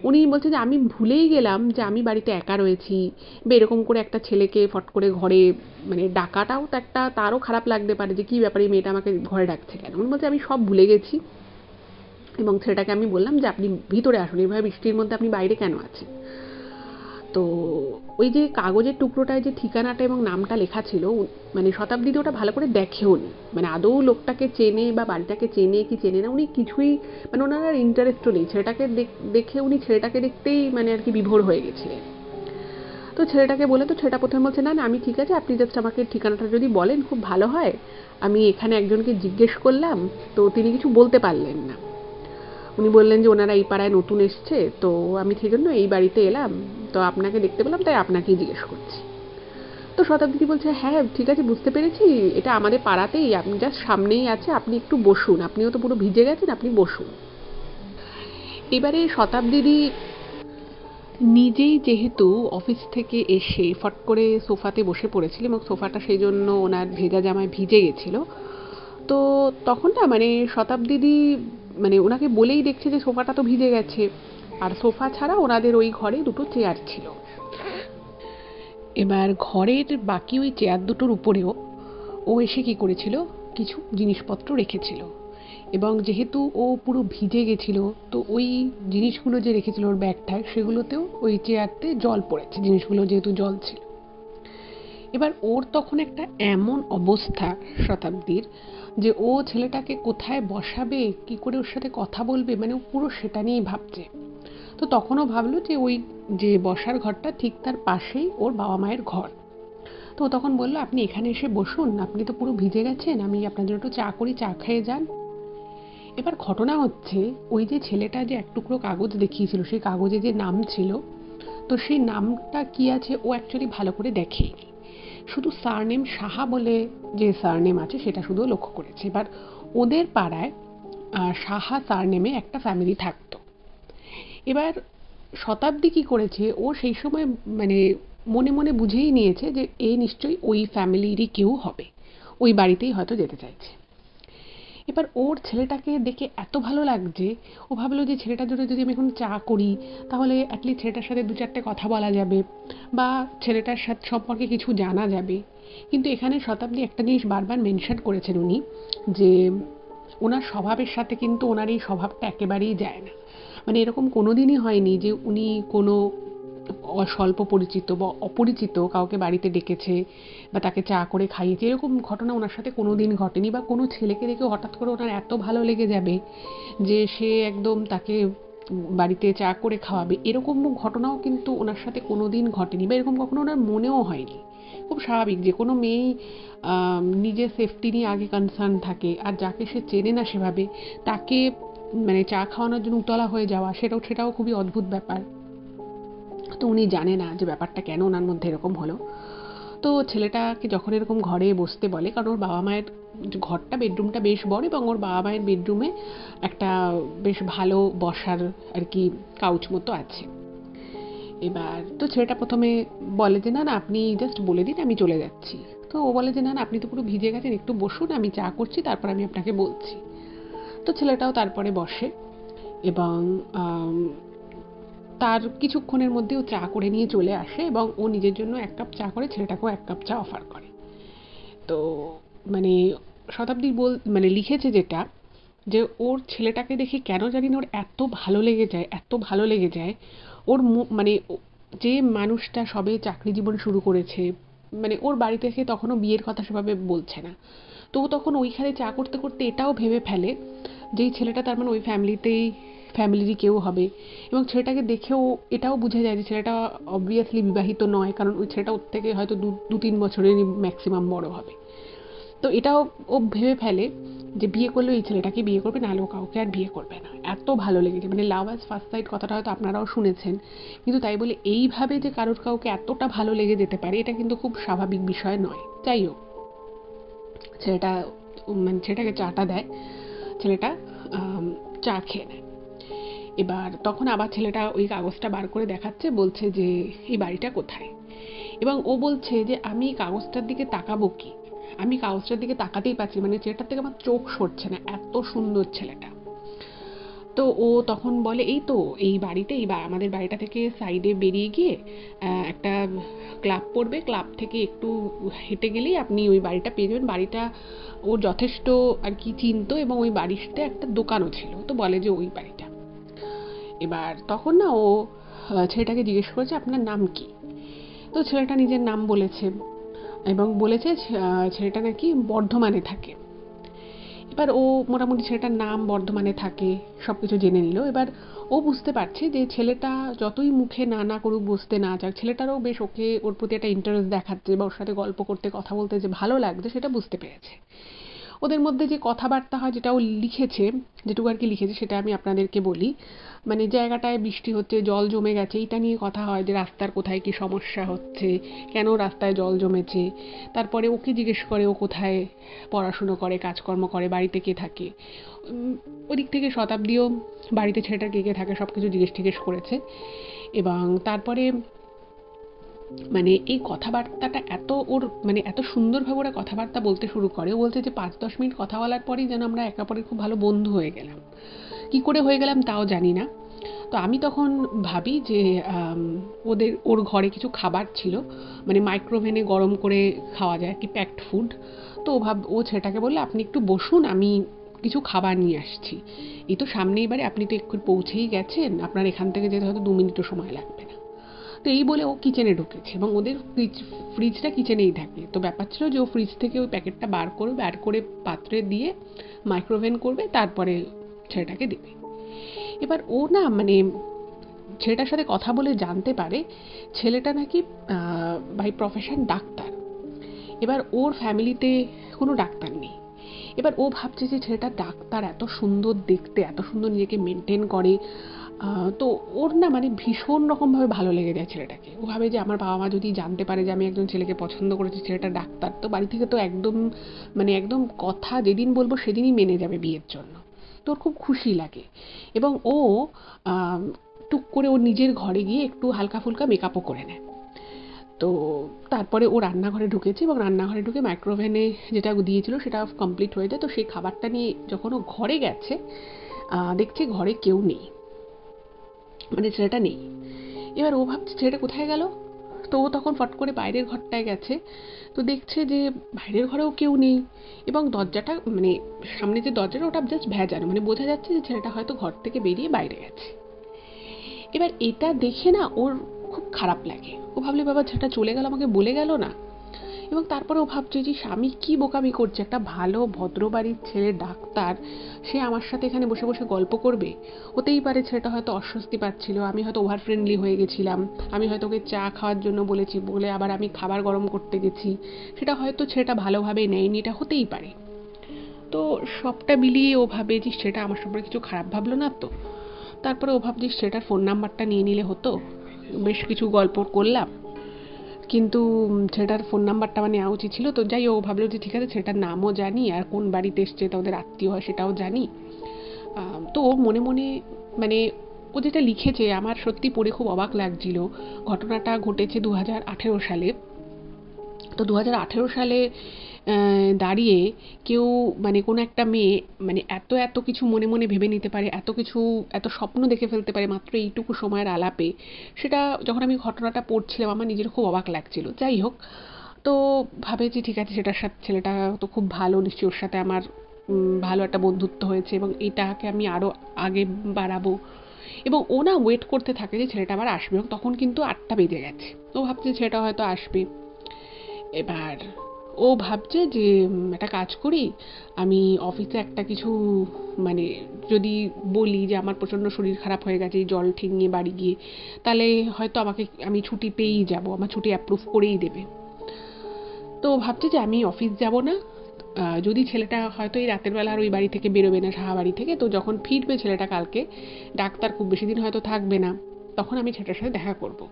উনি বলছে যে আমি ভুলেই গেলাম যে আমি বাড়িতে একা রয়েছি, বা এরকম করে একটা ছেলেকে ফট করে ঘরে মানে ডাকাটাও তো একটা, তারও খারাপ লাগতে পারে যে কী ব্যাপারে মেয়েটা আমাকে ঘরে ডাকছে কেন। উনি বলছে আমি সব ভুলে গেছি। এবং ছেলেটাকে আমি বললাম যে আপনি ভিতরে আসুন, এইভাবে বৃষ্টির মধ্যে আপনি বাইরে কেন আছেন। তো ওই যে কাগজের টুকরোটায় যে ঠিকানাটা এবং নামটা লেখা ছিল, মানে শতাব্দী ওটা ভালো করে দেখেও নি, মানে আদৌ লোকটাকে চেনে বা বাড়িটাকে চেনে কি চেনে না উনি কিছুই, মানে ওনার আর ইন্টারেস্টও নেই। ছেলেটাকে দেখে উনি ছেলেটাকে দেখতেই মানে আর কি বিভোর হয়ে গেছিলেন। তো ছেলেটাকে বলে, তো ছেলেটা প্রথমে বলছে, না না আমি ঠিক আছে, আপনি জাস্ট আমাকে ঠিকানাটা যদি বলেন খুব ভালো হয়। আমি এখানে একজনকে জিজ্ঞেস করলাম, তো তিনি কিছু বলতে পারলেন না। উনি বললেন যে ওনারা এই পাড়ায় নতুন এসছে, তো আমি সেই জন্য এই বাড়িতে এলাম, তো আপনাকে দেখতে পেলাম তাই আপনাকেই জিজ্ঞেস করছি। তো শতাব্দী বলছে, হ্যাঁ ঠিক আছে বুঝতে পেরেছি, এটা আমাদের পাড়াতেই, আপনি জাস্ট সামনেই আছে, আপনি একটু বসুন, আপনিও তো পুরো ভিজে গেছেন, আপনি বসুন। এবারে শতাব্দী নিজেই যেহেতু অফিস থেকে এসে ফট করে সোফাতে বসে পড়েছিল, এবং সোফাটা সেই জন্য ওনার ভেজা জামায় ভিজে গেছিল, তো তখন না মানে শতাব্দী মানে ওনাকে বলেই দেখছে যে সোফাটা তো ভিজে গেছে, আর সোফা ছাড়া ওনাদের ওই ঘরে দুটো চেয়ার ছিল। এবার ঘরের বাকি ওই চেয়ার দুটোর উপরেও ও এসে কি করেছিল, কিছু জিনিসপত্র রেখেছিল। এবং যেহেতু ও পুরো ভিজে গেছিল, তো ওই জিনিসগুলো যে রেখেছিল ওর ব্যাগটায়, সেগুলোতেও ওই চেয়ারতে জল পড়েছে, জিনিসগুলো যেহেতু জল ছিল। এবার ওর তখন একটা এমন অবস্থা শতাব্দীর, যে ও ছেলেটাকে কোথায় বসাবে, কি করে ওর সাথে কথা বলবে, মানে ও পুরো সেটা নিয়েই ভাবছে। তো তখনও ভাবলো যে ওই যে বসার ঘরটা ঠিক তার পাশেই ওর বাবা মায়ের ঘর। তো ও তখন বললো, আপনি এখানে এসে বসুন, আপনি তো পুরো ভিজে গেছেন, আমি আপনার জন্য একটু চা করি, চা খেয়ে যান। এবার ঘটনা হচ্ছে, ওই যে ছেলেটা যে এক টুকরো কাগজ দেখিয়েছিল, সেই কাগজে যে নাম ছিল, তো সেই নামটা কি আছে ও অ্যাকচুয়ালি ভালো করে দেখেইনি, শুধু সারনেম সাহা বলে যে সারনেম আছে সেটা শুধু লক্ষ্য করেছে। এবার ওদের পাড়ায় সাহা সারনেমে একটা ফ্যামিলি থাকতো। এবার শতাব্দী কি করেছে, ও সেই সময় মানে মনে মনে বুঝেই নিয়েছে যে এ নিশ্চয়ই ওই ফ্যামিলিরই কেউ হবে, ওই বাড়িতেই হয়তো যেতে চাইছে। এবার ওর ছেলেটাকে দেখে এত ভালো লাগছে, ও ভাবলো যে ছেলেটার জন্য যদি আমি এখন চা করি তাহলে অ্যাটলিস্ট ছেলেটার সাথে 2-4টে কথা বলা যাবে বা ছেলেটার সাথে সম্পর্কে কিছু জানা যাবে। কিন্তু এখানে শতাব্দী একটা জিনিস বারবার মেনশন করেছেন উনি, যে ওনার স্বভাবের সাথে কিন্তু ওনার এই স্বভাবটা একেবারেই যায় না। মানে এরকম কোনোদিনই হয়নি যে উনি কোনো স্বল্প পরিচিত বা অপরিচিত কাউকে বাড়িতে ডেকেছে বা তাকে চা করে খাইয়েছে, এরকম ঘটনা ওনার সাথে কোনোদিন ঘটেনি। বা কোনো ছেলেকে দেখে হঠাৎ করে ওনার এত ভালো লেগে যাবে যে সে একদম তাকে বাড়িতে চা করে খাওয়াবে, এরকম ঘটনাও কিন্তু ওনার সাথে কোনোদিন ঘটেনি বা এরকম কখনো ওনার মনেও হয়নি। খুব স্বাভাবিক, যে কোনো মেয়েই নিজের সেফটি নিয়ে আগে কনসার্ন থাকে, আর যাকে সে চেনে না সেভাবে তাকে মানে চা খাওয়ানোর জন্য উতলা হয়ে যাওয়া, সেটাও খুবই অদ্ভুত ব্যাপার। তো উনি জানে না যে ব্যাপারটা কেন ওনার মধ্যে এরকম হলো। তো ছেলেটাকে যখন এরকম ঘরে বসতে বলে, কারণ ওর বাবা মায়ের ঘরটা, বেডরুমটা বেশ বড় এবং ওর বাবা মায়ের বেডরুমে একটা বেশ ভালো বসার আর কি কাউচ মতো আছে। এবার তো ছেলেটা প্রথমে বলে যে না না আপনি জাস্ট বলে দিন, আমি চলে যাচ্ছি। তো ও বলে যে না না আপনি তো পুরো ভিজে গেছেন, একটু বসুন, আমি চা করছি, তারপর আমি আপনাকে বলছি। তো ছেলেটাও তারপরে বসে এবং তার কিছুক্ষণের মধ্যে ও চা করে নিয়ে চলে আসে এবং ও নিজের জন্য 1 কাপ চা করে ছেলেটাকেও 1 কাপ চা অফার করে। তো মানে শতাব্দী মানে লিখেছে যেটা, যে ওর ছেলেটাকে দেখে কেন জানি না ওর এত ভালো লেগে যায়, এত ভালো লেগে যায়। ওর মানে যে মানুষটা সবে চাকরি জীবন শুরু করেছে, মানে ওর বাড়ি থেকে তখনও বিয়ের কথা সেভাবে বলছে না, তো ও তখন ওইখানে চা করতে করতে এটাও ভেবে ফেলে যে এই ছেলেটা তার মানে ওই ফ্যামিলিরই কেউ হবে। এবং ছেলেটাকে দেখেও এটাও বুঝে যায় যে ছেলেটা অবভিয়াসলি বিবাহিত নয়, কারণ ওই ছেলেটা ওর থেকে হয়তো 2-3 বছরেরই ম্যাক্সিমাম বড় হবে। তো এটাও ও ভেবে ফেলে যে বিয়ে করলে এই ছেলেটাকে বিয়ে করবে, নাহলে ও কাউকে আর বিয়ে করবে না। এত ভালো লেগেছে, মানে লাভ অ্যাজ ফার্স্ট সাইট কথাটা হয়তো আপনারাও শুনেছেন, কিন্তু তাই বলে এইভাবে যে কারোর কাউকে এতটা ভালো লেগে যেতে পারে এটা কিন্তু খুব স্বাভাবিক বিষয় নয়। যাই হোক, ছেলেটা মানে ছেলেটাকে চাটা দেয়, ছেলেটা চা খেয়ে নেয়। এবার তখন আবার ছেলেটা ওই কাগজটা বার করে দেখাচ্ছে, বলছে যে এই বাড়িটা কোথায়। এবং ও বলছে যে আমি কাগজটার দিকে তাকাবো কি, আমি কাগজটার দিকে তাকাতেই পাচ্ছি, মানে ছেলেটার থেকে আমার চোখ সরছে না, এত সুন্দর ছেলেটা। তো ও তখন বলে এই তো এই বাড়িতে, আমাদের বাড়িটা থেকে সাইডে বেরিয়ে গিয়ে একটা ক্লাব পড়বে, ক্লাব থেকে একটু হেঁটে গেলেই আপনি ওই বাড়িটা পেয়ে যাবেন। বাড়িটা ও যথেষ্ট আর কি চিনতো এবং ওই বাড়িতে একটা দোকানও ছিল, তো বলে যে ওই বাড়িটা। এবার তখন না ও ছেলেটাকে জিজ্ঞেস করেছে আপনার নাম কি। তো ছেলেটা নিজের নাম বলেছে এবং বলেছে ছেলেটা নাকি বর্ধমানে থাকে। এবার ও মোটামুটি ছেলেটার নাম, বর্ধমানে থাকে, সব কিছু জেনে নিল। এবার ও বুঝতে পারছে যে ছেলেটা যতই মুখে না না করুক, বসতে না চাক, ছেলেটারও বেশ ওর প্রতি একটা ইন্টারেস্ট দেখাচ্ছে বা ওর সাথে গল্প করতে, কথা বলতে যে ভালো লাগছে সেটা বুঝতে পেরেছে। ওদের মধ্যে যে কথাবার্তা হয়, যেটা ও লিখেছে, যেটুকু আর কি লিখেছে সেটা আমি আপনাদেরকে বলি। মানে জায়গাটায় বৃষ্টি হচ্ছে, জল জমে গেছে, এইটা নিয়ে কথা হয় যে রাস্তার কোথায় কি সমস্যা হচ্ছে, কেন রাস্তায় জল জমেছে। তারপরে ওকে জিজ্ঞেস করে ও কোথায় পড়াশুনো করে, কাজকর্ম করে, বাড়িতে কে থাকে। ওদিক থেকে শতাব্দীও বাড়িতে ছেলেটার কে কে থাকে সব কিছু জিজ্ঞেস করেছে। এবং তারপরে মানে এই কথাবার্তাটা এত ওর মানে এত সুন্দরভাবে ওরা কথাবার্তা বলতে শুরু করে। ও বলছে যে 5-10 মিনিট কথা বলার পরেই যেন আমরা একে অপরের খুব ভালো বন্ধু হয়ে গেলাম। কি করে হয়ে গেলাম তাও জানি না। তো আমি তখন ভাবি যে ওর ঘরে কিছু খাবার ছিল, মানে মাইক্রোওভেনে গরম করে খাওয়া যায় কি, প্যাকড ফুড। তো ও ছেলেটাকে বললে আপনি একটু বসুন, আমি কিছু খাবার নিয়ে আসছি, এই তো সামনেই বাড়ি, আপনি তো একটু পৌঁছেই গেছেন, আপনার এখান থেকে যেতে হয়তো 2 মিনিটও সময় লাগবে না। তো এই বলে ও কিচেনে ঢুকেছে এবং ওদের ফ্রিজটা কিচেনেই থাকে। তো ব্যাপার ছিল যে ও ফ্রিজ থেকে ওই প্যাকেটটা বার করে পাত্রে দিয়ে মাইক্রোওভেন করবে, তারপরে ছেলেটাকে দেবে। এবার ও না মানে ছেলেটার সাথে কথা বলে জানতে পারে ছেলেটা নাকি বাই প্রফেশন ডাক্তার। এবার ওর ফ্যামিলিতে কোনো ডাক্তার নেই। এবার ও ভাবছে যে ছেলেটা ডাক্তার, এত সুন্দর দেখতে, এত সুন্দর নিজেকে মেনটেন করে। তো ওর না মানে ভীষণ রকমভাবে ভালো লেগে যায় ছেলেটাকে। ও ভাবে যে আমার বাবা মা যদি জানতে পারে যে আমি একজন ছেলেকে পছন্দ করেছি, ছেলেটা ডাক্তার, তো বাড়ি থেকে তো একদম মানে একদম কথা যেদিন বলবো সেদিনই মেনে যাবে বিয়ের জন্য। তো ওর খুব খুশি লাগে এবং ও টুক করে ওর নিজের ঘরে গিয়ে একটু হালকা ফুলকা মেকআপও করে নেয়। তো তারপরে ও রান্নাঘরে ঢুকেছে এবং রান্নাঘরে ঢুকে মাইক্রোওভেনে যেটা দিয়েছিল সেটা কমপ্লিট হয়ে যায়। তো সেই খাবারটা নিয়ে যখন ও ঘরে গেছে দেখছে ঘরে কেউ নেই, মানে ছেলেটা নেই। এবার ও ভাবছে ছেলেটা কোথায় গেল। তো ও তখন ফট করে বাইরের ঘরটায় গেছে, তো দেখছে যে বাইরের ঘরেও কেউ নেই এবং দরজাটা মানে সামনে যে দরজাটা ওটা জাস্ট ভেজানো, মানে বোঝা যাচ্ছে যে ছেলেটা হয়তো ঘর থেকে বেরিয়ে বাইরে গেছে। এবার এটা দেখে না ওর খুব খারাপ লাগে। ও ভাবলে বাবা ছেলেটা চলে গেল, আমাকে বলে গেল না। এবং তারপরে ও ভাবছে যে স্বামী কি বোকামি করছে, একটা ভালো ভদ্র বাড়ির ছেলে ডাক্তার, সে আমার সাথে এখানে বসে বসে গল্প করবে। হতেই পারে ছেলেটা হয়তো অস্বস্তি পাচ্ছিল, আমি হয়তো ওভার ফ্রেন্ডলি হয়ে গেছিলাম, আমি হয়তো ওকে চা খাওয়ার জন্য বলেছি বলে আবার আমি খাবার গরম করতে গেছি, সেটা হয়তো ছেলেটা ভালোভাবে নেয়নি, এটা হতেই পারে। তো সবটা মিলিয়ে ও ভাবে যে সেটা আমার সম্পর্কে কিছু খারাপ ভাবলো না তো। তারপরে ও ভাবছে সেটার ফোন নাম্বারটা নিয়ে নিলে হতো, বেশ কিছু গল্প করলাম, কিন্তু ছেলেটার ফোন নাম্বারটা আমার নেওয়া উচিত ছিল। তো যাই ও ভাবলো যে ঠিক আছে ছেলেটার নামও জানি আর কোন বাড়িতে এসছে, তা ওদের আত্মীয় হয় সেটাও জানি। তো ও মনে মনে মানে ও যেটা লিখেছে আমার সত্যি পড়ে খুব অবাক লাগছিল। ঘটনাটা ঘটেছে 2018 সালে। তো 2018 সালে দাঁড়িয়ে কেউ মানে কোনো একটা মেয়ে মানে এত এত কিছু মনে মনে ভেবে নিতে পারে, এত কিছু এত স্বপ্ন দেখে ফেলতে পারে মাত্র এইটুকু সময়ের আলাপে, সেটা যখন আমি ঘটনাটা পড়ছিলাম আমার নিজের খুব অবাক লাগছিল। যাই হোক, তো ভাবে যে ঠিক আছে সেটার সাথে ছেলেটা তো খুব ভালো, নিশ্চয়ই ওর সাথে আমার ভালো একটা বন্ধুত্ব হয়েছে এবং এটাকে আমি আরও আগে বাড়াবো। এবং ও না ওয়েট করতে থাকে যে ছেলেটা আবার আসবে, এবং তখন কিন্তু 8টা বেজে গেছে। ও ভাবছে ছেলেটা হয়তো আসবে। এবার ও ভাবছে যে একটা কাজ করি, আমি অফিসে একটা কিছু মানে যদি বলি যে আমার প্রচণ্ড শরীর খারাপ হয়ে গেছে এই জল ঠিক নিয়ে বাড়ি গিয়ে, তাহলে হয়তো আমি ছুটি পেয়েই যাব, আমার ছুটি অ্যাপ্রুভ করেই দেবে। তো ও ভাবছে যে আমি অফিস যাব না, যদি ছেলেটা হয়তো এই রাতের বেলা আর ওই বাড়ি থেকে বেরোবে না সাহা বাড়ি থেকে, তো যখন ফিরবে ছেলেটা কালকে, ডাক্তার খুব বেশি দিন হয়তো থাকবে না, তখন আমি ছেলেটার সাথে দেখা করব।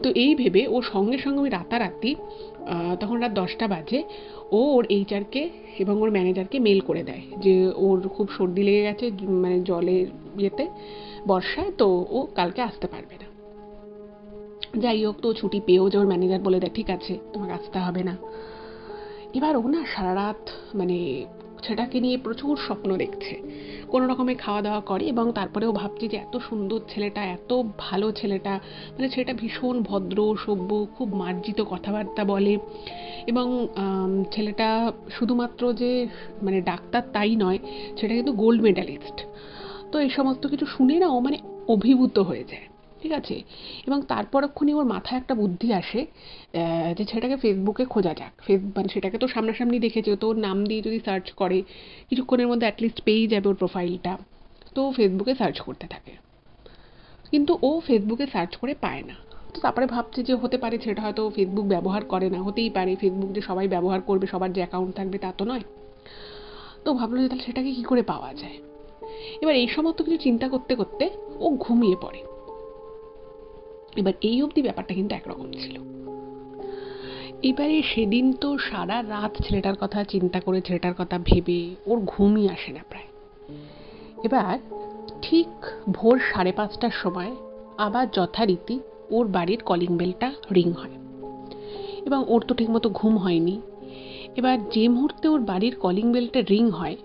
তো এই ভেবে ও সঙ্গে সঙ্গে ওই রাতারাতি তখন রাত 10টা বাজে, ও ওর এইচআরকে এবং ওর ম্যানেজারকে মেল করে দেয় যে ওর খুব সর্দি লেগে গেছে মানে জলের ইয়েতে, বর্ষায়, তো ও কালকে আসতে পারবে না। যাই হোক, তো ছুটি পেয়েও যে ওর ম্যানেজার বলে দেয় ঠিক আছে তোমাকে আসতে হবে না। এবার ও না সারা রাত মানে ছেলেটাকে নিয়ে প্রচুর স্বপ্ন দেখছে, কোনো রকমে খাওয়া দাওয়া করে এবং তারপরেও ভাবছি যে এত সুন্দর ছেলেটা, এত ভালো ছেলেটা, মানে ছেলেটা ভীষণ ভদ্র সভ্য, খুব মার্জিত কথাবার্তা বলে এবং ছেলেটা শুধুমাত্র যে মানে ডাক্তার তাই নয়, ছেলেটা কিন্তু গোল্ড মেডালিস্ট। তো এই সমস্ত কিছু শুনে না ও মানে অভিভূত হয়ে যায়, ঠিক আছে। এবং তারপরক্ষণই ওর মাথায় একটা বুদ্ধি আসে যে ছেলেটাকে ফেসবুকে খোঁজা যাক। মানে সেটাকে তো সামনাসামনি দেখেছে, তো ওর নাম দিয়ে যদি সার্চ করে কিছুক্ষণের মধ্যে অ্যাটলিস্ট পেয়েই যাবে ওর প্রোফাইলটা। তো ফেসবুকে সার্চ করতে থাকে, কিন্তু ও ফেসবুকে সার্চ করে পায় না। তো তারপরে ভাবছে যে হতে পারে ছেলেটা হয়তো ফেসবুক ব্যবহার করে না, হতেই পারে ফেসবুক যে সবাই ব্যবহার করবে, সবার যে অ্যাকাউন্ট থাকবে তা তো নয়। তো ভাবলো যে তাহলে সেটাকে কী করে পাওয়া যায়। এবার এই সমস্ত কিছু চিন্তা করতে করতে ও ঘুমিয়ে পড়ে। এবার এই অবধি ব্যাপারটা কিন্তু একরকম ছিল। এবারে সেদিন তো সারা রাত ছেলেটার কথা চিন্তা করে, ছেলেটার কথা ভেবে ওর ঘুমই আসে না প্রায়। এবার ঠিক ভোর 5:30টার সময় আবার যথারীতি ওর বাড়ির কলিং বেলটা রিং হয় এবং ওর তো ঠিকমতো ঘুম হয়নি। এবার যে মুহূর্তে ওর বাড়ির কলিং বেলটা রিং হয়,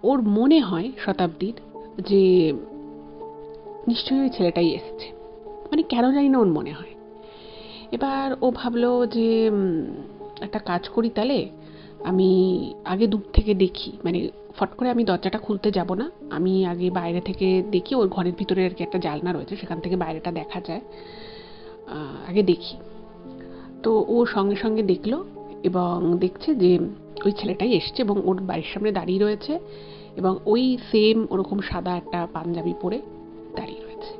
ওর মনে হয় শতাব্দীর যে নিশ্চয়ই ওই ছেলেটাই এসেছে, মানে কেন জানি না ওর মনে হয়। এবার ও ভাবলো যে একটা কাজ করি তাহলে, আমি আগে দূর থেকে দেখি, মানে ফট করে আমি দরজাটা খুলতে যাব না, আমি আগে বাইরে থেকে দেখি, ওর ঘরের ভিতরে আর কি একটা জানলা রয়েছে সেখান থেকে বাইরেটা দেখা যায়, আগে দেখি। তো ও সঙ্গে সঙ্গে দেখলো এবং দেখছে যে ওই ছেলেটাই এসছে এবং ওর বাড়ির সামনে দাঁড়িয়ে রয়েছে এবং ওই সেম ওরকম সাদা একটা পাঞ্জাবি পরে দাঁড়িয়ে রয়েছে।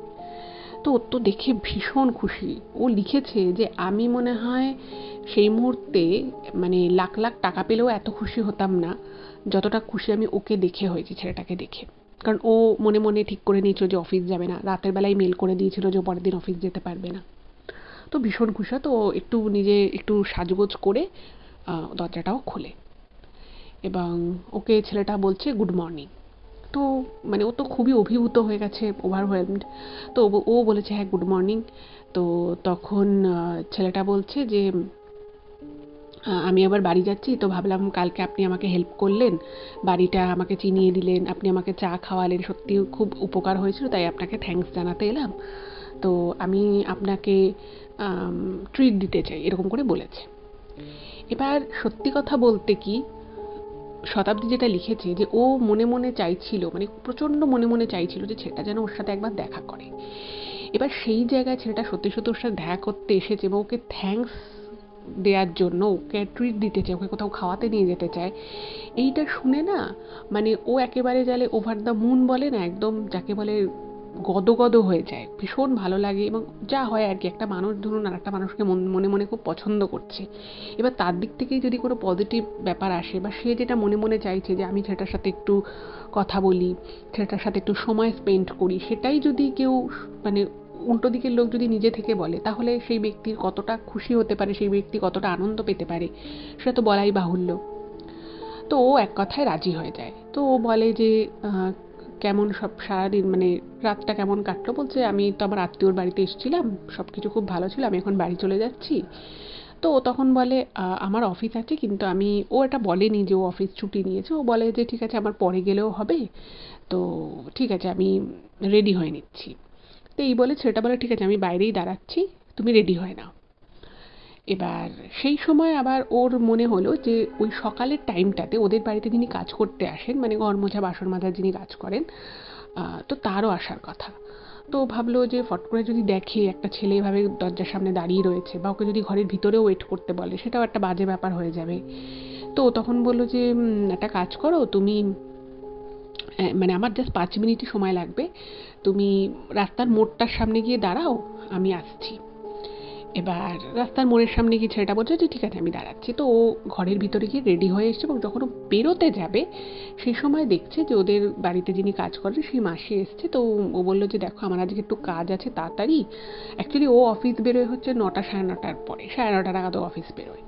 তো ওর তো দেখে ভীষণ খুশি। ও লিখেছে যে আমি মনে হয় সেই মুহূর্তে মানে লাখ লাখ টাকা পেলেও এত খুশি হতাম না যতটা খুশি আমি ওকে দেখে হয়েছি, ছেলেটাকে দেখে। কারণ ও মনে মনে ঠিক করে নিয়েছিল যে অফিস যাবে না, রাতের বেলায় মেল করে দিয়েছিল যে পরের দিন অফিস যেতে পারবে না। তো ভীষণ খুশি। তো একটু নিজে একটু সাজগোজ করে দরজাটাও খোলে এবং ওকে ছেলেটা বলছে গুড মর্নিং। তো মানে ও তো খুবই অভিভূত হয়ে গেছে, ওভারওয়েলমড। তো ও বলেছে হ্যাঁ গুড মর্নিং। তো তখন ছেলেটা বলছে যে আমি আবার বাড়ি যাচ্ছি, তো ভাবলাম কালকে আপনি আমাকে হেল্প করলেন, বাড়িটা আমাকে চিনিয়ে দিলেন, আপনি আমাকে চা খাওয়ালেন, সত্যি খুব উপকার হয়েছিল, তাই আপনাকে থ্যাঙ্কস জানাতে এলাম। তো আমি আপনাকে ট্রিট দিতে চাই, এরকম করে বলেছে। এবার সত্যি কথা বলতে কি, শতাব্দী যেটা লিখেছে যে ও মনে মনে চাইছিল, মানে প্রচণ্ড মনে মনে চাইছিল যে ছেলেটা যেন ওর সাথে একবার দেখা করে। এবার সেই জায়গায় ছেলেটা সত্যি সত্যি ওর সাথে দেখা করতে এসেছে এবং ওকে থ্যাঙ্কস দেওয়ার জন্য, ওকে ট্রিট দিতে চায়, ওকে কোথাও খাওয়াতে নিয়ে যেতে চায়। এইটা শুনে না, মানে ও একেবারে জালে ওভার দ্য মুন বলে না, একদম যাকে বলে গদগদ হয়ে যায়, ভীষণ ভালো লাগে। এবং যা হয় আর কি, একটা মানুষ ধরুন আর একটা মানুষকে মনে মনে খুব পছন্দ করছে, এবার তার দিক থেকেই যদি কোনো পজিটিভ ব্যাপার আসে, বা সে যেটা মনে মনে চাইছে যে আমি ছেলেটার সাথে একটু কথা বলি, ছেলেটার সাথে একটু সময় স্পেন্ড করি, সেটাই যদি কেউ মানে উল্টো দিকের লোক যদি নিজে থেকে বলে, তাহলে সেই ব্যক্তির কতটা খুশি হতে পারে, সেই ব্যক্তি কতটা আনন্দ পেতে পারে, সেটা তো বলাই বাহুল্য। তো ও এক কথায় রাজি হয়ে যায়। তো ও বলে যে কেমন সব সারাদিন, মানে রাতটা কেমন কাটলো? বলছে আমি তো আমার আত্মীয়র বাড়িতে এসেছিলাম, সব কিছু খুব ভালো ছিল, আমি এখন বাড়ি চলে যাচ্ছি। তো ও তখন বলে আমার অফিস আছে, কিন্তু আমি, ও এটা বলেনি যে ও অফিস ছুটি নিয়েছে, ও বলে যে ঠিক আছে আমার পরে গেলেও হবে, তো ঠিক আছে আমি রেডি হয়ে নিচ্ছি। তো এই বলে ছেলেটা বলে ঠিক আছে আমি বাইরেই দাঁড়াচ্ছি, তুমি রেডি হয়ে নাও। এবার সেই সময় আবার ওর মনে হলো যে ওই সকালের টাইমটাতে ওদের বাড়িতে যিনি কাজ করতে আসেন, মানে ঘর মোছা বাসন মাজা যিনি কাজ করেন, তো তারও আসার কথা। তো ভাবলো যে ফট করে যদি দেখে একটা ছেলে এভাবে দরজার সামনে দাঁড়িয়ে রয়েছে, বা ওকে যদি ঘরের ভিতরেও ওয়েট করতে বলে, সেটাও একটা বাজে ব্যাপার হয়ে যাবে। তো তখন বললো যে একটা কাজ করো তুমি, মানে আমার জাস্ট 5 মিনিটই সময় লাগবে, তুমি রাস্তার মোড়টার সামনে গিয়ে দাঁড়াও, আমি আসছি। এবার রাস্তার মোড়ের সামনে গিয়ে ছেলেটা বলছে যে ঠিক আছে আমি দাঁড়াচ্ছি। তো ও ঘরের ভিতরে গিয়ে রেডি হয়ে এসছে, এবং যখন ও বেরোতে যাবে সেই সময় দেখছে যে ওদের বাড়িতে যিনি কাজ করেন সেই মাসি এসছে। তো ও বললো যে দেখো আমার আজকে একটু কাজ আছে, তাড়াতাড়ি। অ্যাকচুয়ালি ও অফিস বেরোয় হচ্ছে 9টা, 9:30 পরে, 9:30 নাগাদ ও অফিস বেরোয়।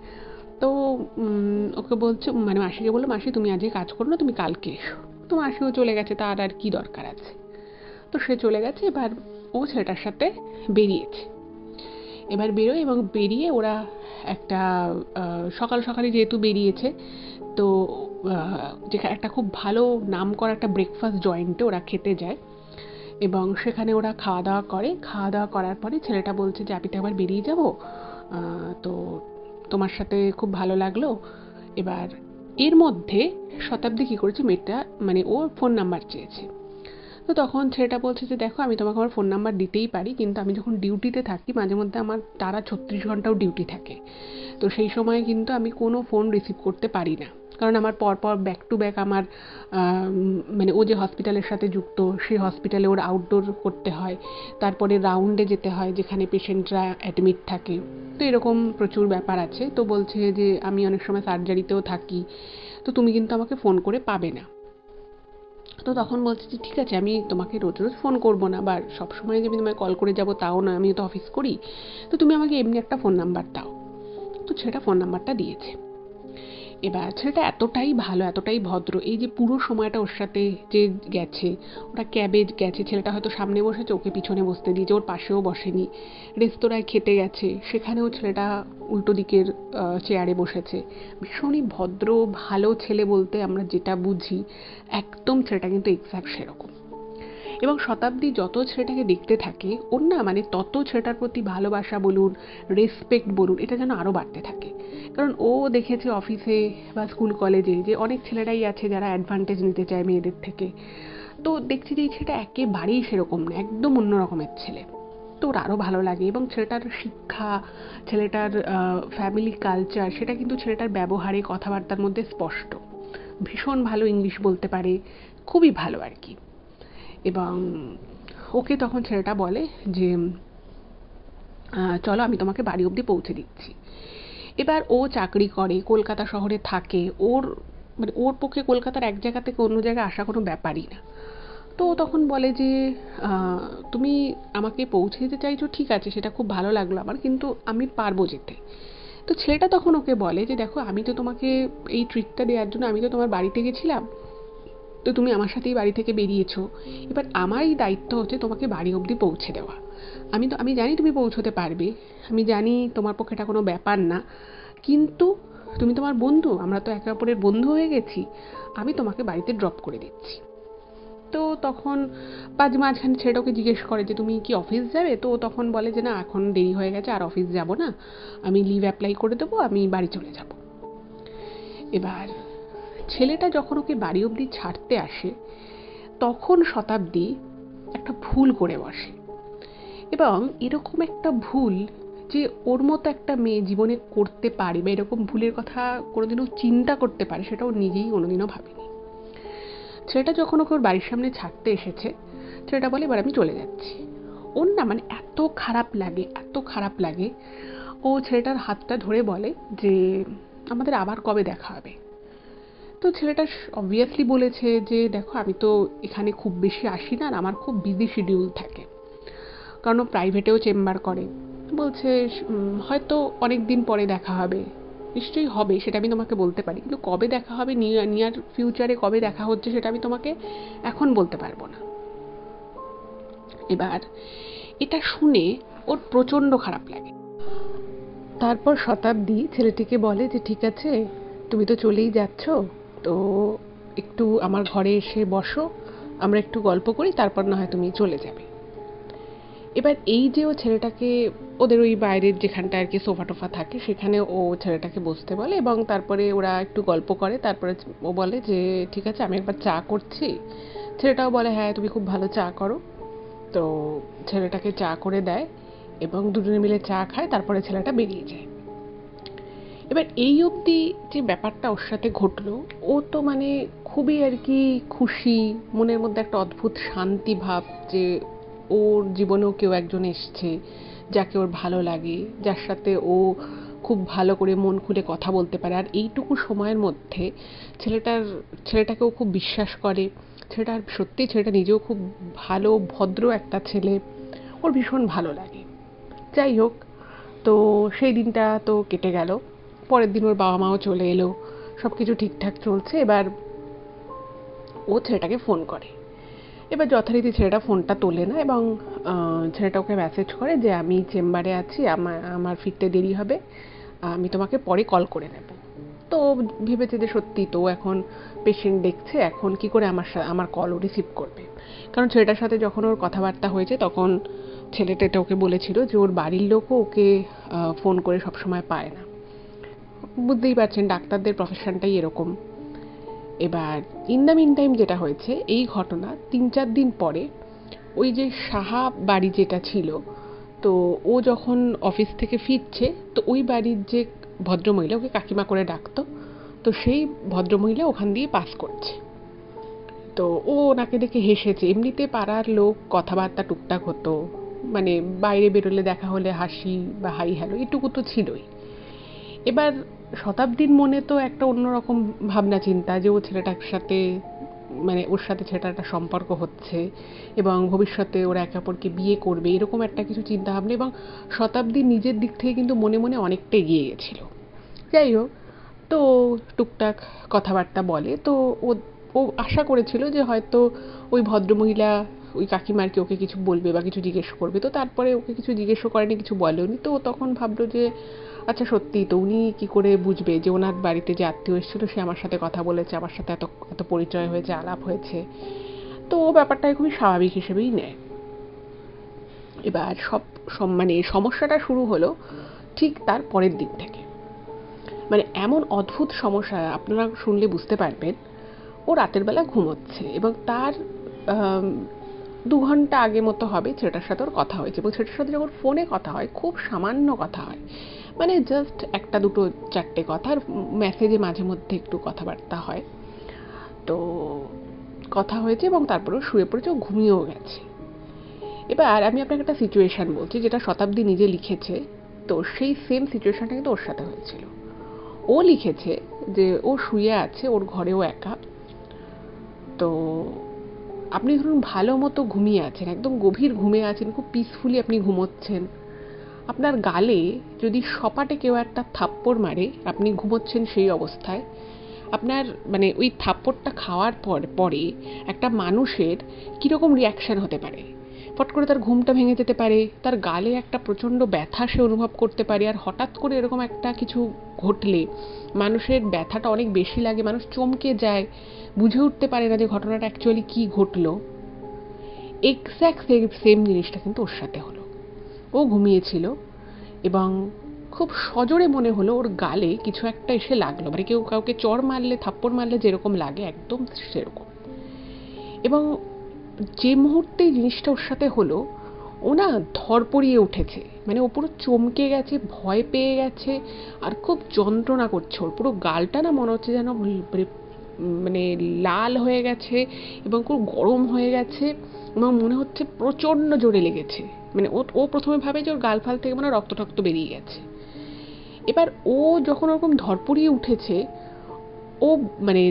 তো ওকে বলছে, মানে মাসিকে বললো মাসি তুমি আজকে কাজ করো না, তুমি কালকে এসো। তো মাসিও চলে গেছে, তার আর কি দরকার আছে। তো সে চলে গেছে। এবার ও ছেলেটার সাথে বেরিয়েছে। এবার বেরোয় এবং বেরিয়ে ওরা একটা সকাল সকালই যেহেতু বেরিয়েছে, তো যেখানে একটা খুব ভালো নাম করা একটা ব্রেকফাস্ট জয়েন্টে ওরা খেতে যায়, এবং সেখানে ওরা খাওয়া দাওয়া করে। খাওয়া দাওয়া করার পরে ছেলেটা বলছে যে আমি তো একবার বেরিয়ে যাব, তো তোমার সাথে খুব ভালো লাগলো। এবার এর মধ্যে শতাব্দী কী করেছে, মেয়েটা মানে ওর ফোন নাম্বার চেয়েছে। তো তখন ছেলেটা বলছে যে দেখো আমি তোমাকে আমার ফোন নাম্বার দিতেই পারি, কিন্তু আমি যখন ডিউটিতে থাকি মাঝে মধ্যে আমার টানা 36 ঘন্টাও ডিউটি থাকে, তো সেই সময় কিন্তু আমি কোনো ফোন রিসিভ করতে পারি না, কারণ আমার পরপর ব্যাক টু ব্যাক আমার মানে ও যে হসপিটালের সাথে যুক্ত, সেই হসপিটালে ওর আউটডোর করতে হয়, তারপরে রাউন্ডে যেতে হয় যেখানে পেশেন্টরা অ্যাডমিট থাকে। তো এরকম প্রচুর ব্যাপার আছে। তো বলছে যে আমি অনেক সময় সার্জারিতেও থাকি, তো তুমি কিন্তু আমাকে ফোন করে পাবে না। তো তখন বলছে যে ঠিক আছে আমি তোমাকে রোজ রোজ ফোন করবো না, বা সবসময় যে আমি তোমায় কল করে যাবো তাও না, আমি তো অফিস করি, তো তুমি আমাকে এমনি একটা ফোন নাম্বার দাও। তো ছেলেটা ফোন নাম্বারটা দিয়েছে। এবার ছেলেটা এতটাই ভালো, এতটাই ভদ্র, এই যে পুরো সময়টা ওর সাথে যে গেছে, ওরা ক্যাবে গেছে, ছেলেটা হয়তো সামনে বসেছে, ওকে পিছনে বসতে দিয়েছে, ওর পাশেও বসেনি। রেস্তোরাঁয় খেতে গেছে, সেখানেও ছেলেটা উল্টো দিকের চেয়ারে বসেছে। ভীষণই ভদ্র ভালো ছেলে বলতে আমরা যেটা বুঝি, একদম ছেলেটা কিন্তু এক্স্যাক্ট সেরকম। এবং শতাব্দী যত ছেলেটাকে দেখতে থাকে, ওর না মানে তত ছেলেটার প্রতি ভালোবাসা বলুন, রেসপেক্ট বলুন, এটা যেন আরও বাড়তে থাকে। কারণ ও দেখেছে অফিসে বা স্কুল কলেজে যে অনেক ছেলেরাই আছে যারা অ্যাডভান্টেজ নিতে চায় মেয়েদের থেকে। তো দেখছি যে এই ছেলেটা একেবারেই সেরকম না, একদম অন্য রকমের ছেলে। তো ওর আরও ভালো লাগে। এবং ছেলেটার শিক্ষা, ছেলেটার ফ্যামিলি কালচার, সেটা কিন্তু ছেলেটার ব্যবহারে কথাবার্তার মধ্যে স্পষ্ট। ভীষণ ভালো ইংলিশ বলতে পারে, খুবই ভালো আর কি। এবং ওকে তখন ছেলেটা বলে যে চলো আমি তোমাকে বাড়ি অবধি পৌঁছে দিচ্ছি। এবার ও চাকরি করে, কলকাতা শহরে থাকে, ওর মানে ওর পক্ষে কলকাতার এক জায়গা থেকে অন্য জায়গায় আসা কোনো ব্যাপারই না। তো ও তখন বলে যে তুমি আমাকে পৌঁছে দিতে চাইছো, ঠিক আছে সেটা খুব ভালো লাগলো আমার, কিন্তু আমি পারবো যেতে। তো ছেলেটা তখন ওকে বলে যে দেখো আমি তো তোমাকে এই ট্রিটটা দেওয়ার জন্য আমি তো তোমার বাড়িতে গেছিলাম, তো তুমি আমার সাথেই বাড়ি থেকে বেরিয়েছো, এবার আমারই দায়িত্ব হচ্ছে তোমাকে বাড়ি অবধি পৌঁছে দেওয়া। আমি জানি তুমি পৌঁছতে পারবে, আমি জানি তোমার পক্ষে এটা কোনো ব্যাপার না, কিন্তু তুমি তোমার বন্ধু, আমরা তো একে অপরের বন্ধু হয়ে গেছি, আমি তোমাকে বাড়িতে ড্রপ করে দিচ্ছি। তো তখন মাঝখানে ছেলেটা ওকে জিজ্ঞেস করে যে তুমি কি অফিস যাবে, তো ও তখন বলে যে না এখন দেরি হয়ে গেছে, আর অফিস যাব না, আমি লিভ অ্যাপ্লাই করে দেবো, আমি বাড়ি চলে যাব। এবার ছেলেটা যখন ওকে বাড়ি অবধি ছাড়তে আসে, তখন শতাব্দী একটা ভুল করে বসে, এবং এরকম একটা ভুল যে ওর মতো একটা মেয়ে জীবনে করতে পারে বা এরকম ভুলের কথা কোনোদিনও চিন্তা করতে পারে, সেটা ও নিজেই কোনোদিনও ভাবেনি। ছেলেটা যখন ওকে ওর বাড়ির সামনে ছাড়তে এসেছে, ছেলেটা বলে এবার আমি চলে যাচ্ছি। ওর না মানে এত খারাপ লাগে, এত খারাপ লাগে, ও ছেলেটার হাতটা ধরে বলে যে আমাদের আবার কবে দেখা হবে। তো ছেলেটা অবভিয়াসলি বলেছে যে দেখো আমি তো এখানে খুব বেশি আসি না, আর আমার খুব বিজি শিডিউল থাকে, কারণ ও প্রাইভেটেও চেম্বার করে। বলছে হয়তো অনেক দিন পরে দেখা হবে, নিশ্চয়ই হবে, সেটা আমি তোমাকে বলতে পারি, কিন্তু কবে দেখা হবে, নিয়ার ফিউচারে কবে দেখা হচ্ছে সেটা আমি তোমাকে এখন বলতে পারবো না। এবার এটা শুনে ওর প্রচণ্ড খারাপ লাগে। তারপর শতাব্দী ছেলেটিকে বলে যে ঠিক আছে, তুমি তো চলেই যাচ্ছ, তো একটু আমার ঘরে এসে বসো, আমরা একটু গল্প করি, তারপর না হয় তুমি চলে যাবে। এবার এই যে ও ছেলেটাকে ওদের ওই বাইরের যেখানটা আর কি সোফা টোফা থাকে সেখানে ও ছেলেটাকে বসতে বলে, এবং তারপরে ওরা একটু গল্প করে, তারপরে ও বলে যে ঠিক আছে আমি একবার চা করছি। ছেলেটাও বলে হ্যাঁ তুমি খুব ভালো চা করো। তো ছেলেটাকে চা করে দেয় এবং দুজনে মিলে চা খায়, তারপরে ছেলেটা বেরিয়ে যায়। এবার এই অবধি যে ব্যাপারটা ওর সাথে ঘটলো, ও তো মানে খুবই আর কি খুশি, মনের মধ্যে একটা অদ্ভুত শান্তি ভাব যে ওর জীবনেও কেউ একজন এসছে যাকে ওর ভালো লাগে, যার সাথে ও খুব ভালো করে মন খুলে কথা বলতে পারে, আর এইটুকু সময়ের মধ্যে ছেলেটাকেও খুব বিশ্বাস করে। ছেলেটা নিজেও খুব ভালো ভদ্র একটা ছেলে, ওর ভীষণ ভালো লাগে। যাই হোক, তো সেই দিনটা তো কেটে গেল। পরের দিন ওর বাবা মাও চলে এলো, সব কিছু ঠিকঠাক চলছে। এবার ও ছেলেটাকে ফোন করে। এবার যথারীতি ছেলেটা ফোনটা তোলে না, এবং ছেলেটা ওকে মেসেজ করে যে আমি চেম্বারে আছি, আমার ফিরতে দেরি হবে, আমি তোমাকে পরে কল করে নেব। তো ভেবেছে যে সত্যি তো এখন পেশেন্ট দেখছে, এখন কি করে আমার কল ও রিসিভ করবে, কারণ ছেলেটার সাথে যখন ওর কথাবার্তা হয়েছে তখন ছেলেটা এটা ওকে বলেছিল যে ওর বাড়ির লোকও ওকে ফোন করে সবসময় পায় না। বুঝতেই পারছেন ডাক্তারদের প্রফেশনটাই এরকম। এবার ইন দ্য মিন টাইম যেটা হয়েছে, এই ঘটনা 3-4 দিন পরে ওই যে সাহা বাড়ি যেটা ছিল, তো ও যখন অফিস থেকে ফিরছে, তো ওই বাড়ির যে ভদ্রমহিলা, ওকে কাকিমা করে ডাকতো, তো সেই ভদ্রমহিলা ওখান দিয়ে পাস করছে। তো ও ওনাকে দেখে হেসেছে। এমনিতে পাড়ার লোক, কথাবার্তা টুকটাক হতো, মানে বাইরে বেরোলে দেখা হলে হাসি বা হাই হ্যালো এটুকু তো ছিলই। এবার শতাব্দীর মনে তো একটা অন্যরকম ভাবনা চিন্তা যে ও ছেলেটার সাথে, মানে ওর সাথে ছেলেটার একটা সম্পর্ক হচ্ছে এবং ভবিষ্যতে ওরা একে অপরকে বিয়ে করবে, এরকম একটা কিছু চিন্তা ভাবনা। এবং শতাব্দী নিজের দিক থেকে কিন্তু মনে মনে অনেকটা এগিয়ে গেছিল। যাই হোক, তো টুকটাক কথাবার্তা বলে। তো ও ও আশা করেছিল যে হয়তো ওই ভদ্রমহিলা, ওই কাকিমার কি ওকে কিছু বলবে বা কিছু জিজ্ঞেস করবে, তো তারপরে ওকে কিছু জিজ্ঞেসও করেনি, কিছু বলেওনি। তো ও তখন ভাবলো যে আচ্ছা সত্যিই তো উনি কি করে বুঝবে যে ওনার বাড়িতে যে আত্মীয় এসেছিল সে আমার সাথে কথা বলেছে, আমার সাথে এত এত পরিচয় হয়েছে, আলাপ হয়েছে। তো ও ব্যাপারটাকে খুবই স্বাভাবিক হিসেবেই নেয়। এবার মানে সমস্যাটা শুরু হলো ঠিক তার পরের দিন থেকে। মানে এমন অদ্ভুত সমস্যা, আপনারা শুনলে বুঝতে পারবেন। ও রাতের বেলা ঘুমোচ্ছে এবং তার 2 ঘন্টা আগে মতো হবে ছেলেটার সাথে ওর কথা হয়েছে, এবং ছেলেটার সাথে যখন ফোনে কথা হয় খুব সামান্য কথা হয়, মানে জাস্ট একটা দুটো চারটে কথা, আর মেসেজে মাঝে মধ্যে একটু কথাবার্তা হয়। তো কথা হয়েছে এবং তারপরে শুয়ে পড়েছে, ও ঘুমিয়েও গেছে। এবার আমি আপনাকে একটা সিচুয়েশান বলছি যেটা শতাব্দী নিজে লিখেছে। তো সেই সেম সিচুয়েশানটা কিন্তু ওর সাথে হয়েছিল। ও লিখেছে যে ও শুয়ে আছে ওর ঘরেও একা। তো আপনি ধরুন ভালো মতো ঘুমিয়ে আছেন, একদম গভীর ঘুমে আছেন, খুব পিসফুলি আপনি ঘুমোচ্ছেন। আপনার গালে যদি সপাটে কেউ একটা থাপ্পড় মারে, আপনি ঘুমোচ্ছেন সেই অবস্থায়, আপনার মানে ওই থাপ্পড়টা খাওয়ার পরে একটা মানুষের কীরকম রিয়াকশান হতে পারে, ফট করে তার ঘুমটা ভেঙে যেতে পারে, তার গালে একটা প্রচণ্ড ব্যথা সে অনুভব করতে পারে। আর হঠাৎ করে এরকম একটা কিছু ঘটলে মানুষের ব্যথাটা অনেক বেশি লাগে, মানুষ চমকে যায়, বুঝে উঠতে পারে না যে ঘটনাটা অ্যাকচুয়ালি কী ঘটলো। এক্স্যাক্ট সেম জিনিসটা কিন্তু ওর সাথে হলো। ও ঘুমিয়েছিল এবং খুব সজোরে মনে হলো ওর গালে কিছু একটা এসে লাগলো, মানে কেউ কাউকে চড় মারলে, থাপ্পড় মারলে যেরকম লাগে একদম সেরকম। এবং যে মুহূর্তে জিনিসটা ওর সাথে হলো, ও না ধরপড়িয়ে উঠেছে, মানে ও পুরো চমকে গেছে, ভয় পেয়ে গেছে, আর খুব যন্ত্রণা করছে। ওর পুরো গালটা না মনে হচ্ছে যেন মানে লাল হয়ে গেছে এবং খুব গরম হয়ে গেছে, এবং মনে হচ্ছে প্রচণ্ড জোরে লেগেছে। মানে ও প্রথমে ভাবে যে ওর গাল ফাল থেকে মানে রক্ত টক্ত বেরিয়ে গেছে। এবার ও যখন ওরকম ধরপড়িয়ে উঠেছে, ও মানে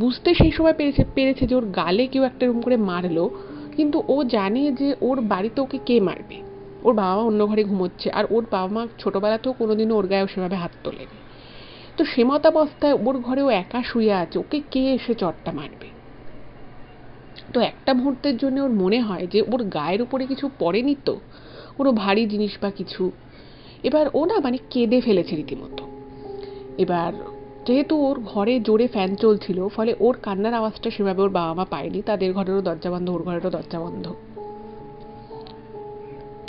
বুঝতে সেই সময় পেরেছে যে ওর গালে কেউ একটা এরকম করে মারলো, কিন্তু ও জানে যে ওর বাড়িতে ওকে কে মারবে। ওর বাবা মা অন্য ঘরে ঘুমোচ্ছে, আর ওর বাবা মা ছোটোবেলাতেও কোনোদিনও ওর গায়ে সেভাবে হাত তোলেনি। তো সেমতাবস্থায় ওর ঘরে ও একা শুয়ে আছে, ওকে কে এসে চটটা মারবে? তো একটা মুহূর্তের জন্য ওর মনে হয় যে ওর গায়ের উপরে কিছু পড়েনি তো, কোনো ভারী জিনিস বা কিছু। এবার ও না মানে কেঁদে ফেলেছে রীতিমতো। এবার যেহেতু ওর ঘরে জোরে ফ্যান চলছিল, ফলে ওর কান্নার আওয়াজটা সেভাবে ওর বাবা মা পায়নি। তাদের ঘরেরও দরজা বন্ধ, ওর ঘরেরও দরজা বন্ধ।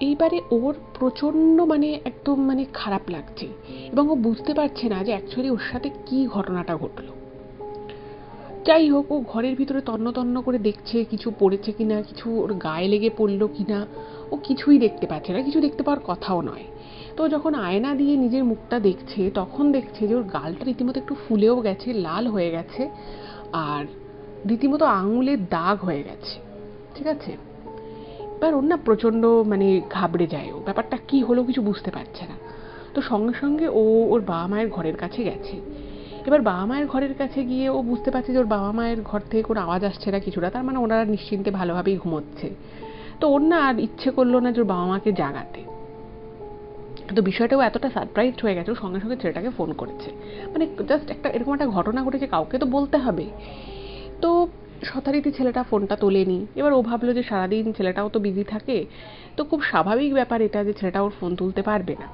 এইবারে ওর প্রচণ্ড মানে একদম মানে খারাপ লাগছে, এবং ও বুঝতে পারছে না যে অ্যাকচুয়ালি ওর সাথে কী ঘটনাটা ঘটলো। যাই হোক, ও ঘরের ভিতরে তন্ন তন্ন করে দেখছে কিছু পড়েছে কিনা, কিছু ওর গায়ে লেগে পড়লো কিনা। ও কিছুই দেখতে পাচ্ছে না, কিছু দেখতে পাওয়ার কথাও নয়। তো যখন আয়না দিয়ে নিজের মুখটা দেখছে, তখন দেখছে যে ওর গালটা রীতিমতো একটু ফুলেও গেছে, লাল হয়ে গেছে, আর রীতিমতো আঙুলের দাগ হয়ে গেছে। ঠিক আছে? এবার ওর না প্রচণ্ড মানে ঘাবড়ে যায়, ও ব্যাপারটা কী হলো কিছু বুঝতে পারছে না। তো সঙ্গে সঙ্গে ও ওর বাবা মায়ের ঘরের কাছে গেছে। এবার বাবা মায়ের ঘরের কাছে গিয়ে ও বুঝতে পারছে যে ওর বাবা মায়ের ঘর থেকে কোনো আওয়াজ আসছে না কিছুটা, তার মানে ওনারা নিশ্চিন্তে ভালোভাবেই ঘুমোচ্ছে। তো ওর না আর ইচ্ছে করলো না যে ওর বাবা মাকে জাগাতে। তো বিষয়টাও এতটা সারপ্রাইজড হয়ে গেছে, ও সঙ্গে সঙ্গে ছেলেটাকে ফোন করেছে। মানে জাস্ট একটা এরকম একটা ঘটনা ঘটেছে, কাউকে তো বলতে হবে। তো যথারীতি ছেলেটা ফোনটা তোলেনি। এবার ও ভাবলো যে সারাদিন ছেলেটাও তো বিজি থাকে, তো খুব স্বাভাবিক ব্যাপার এটা যে ছেলেটা ওর ফোন তুলতে পারবে না।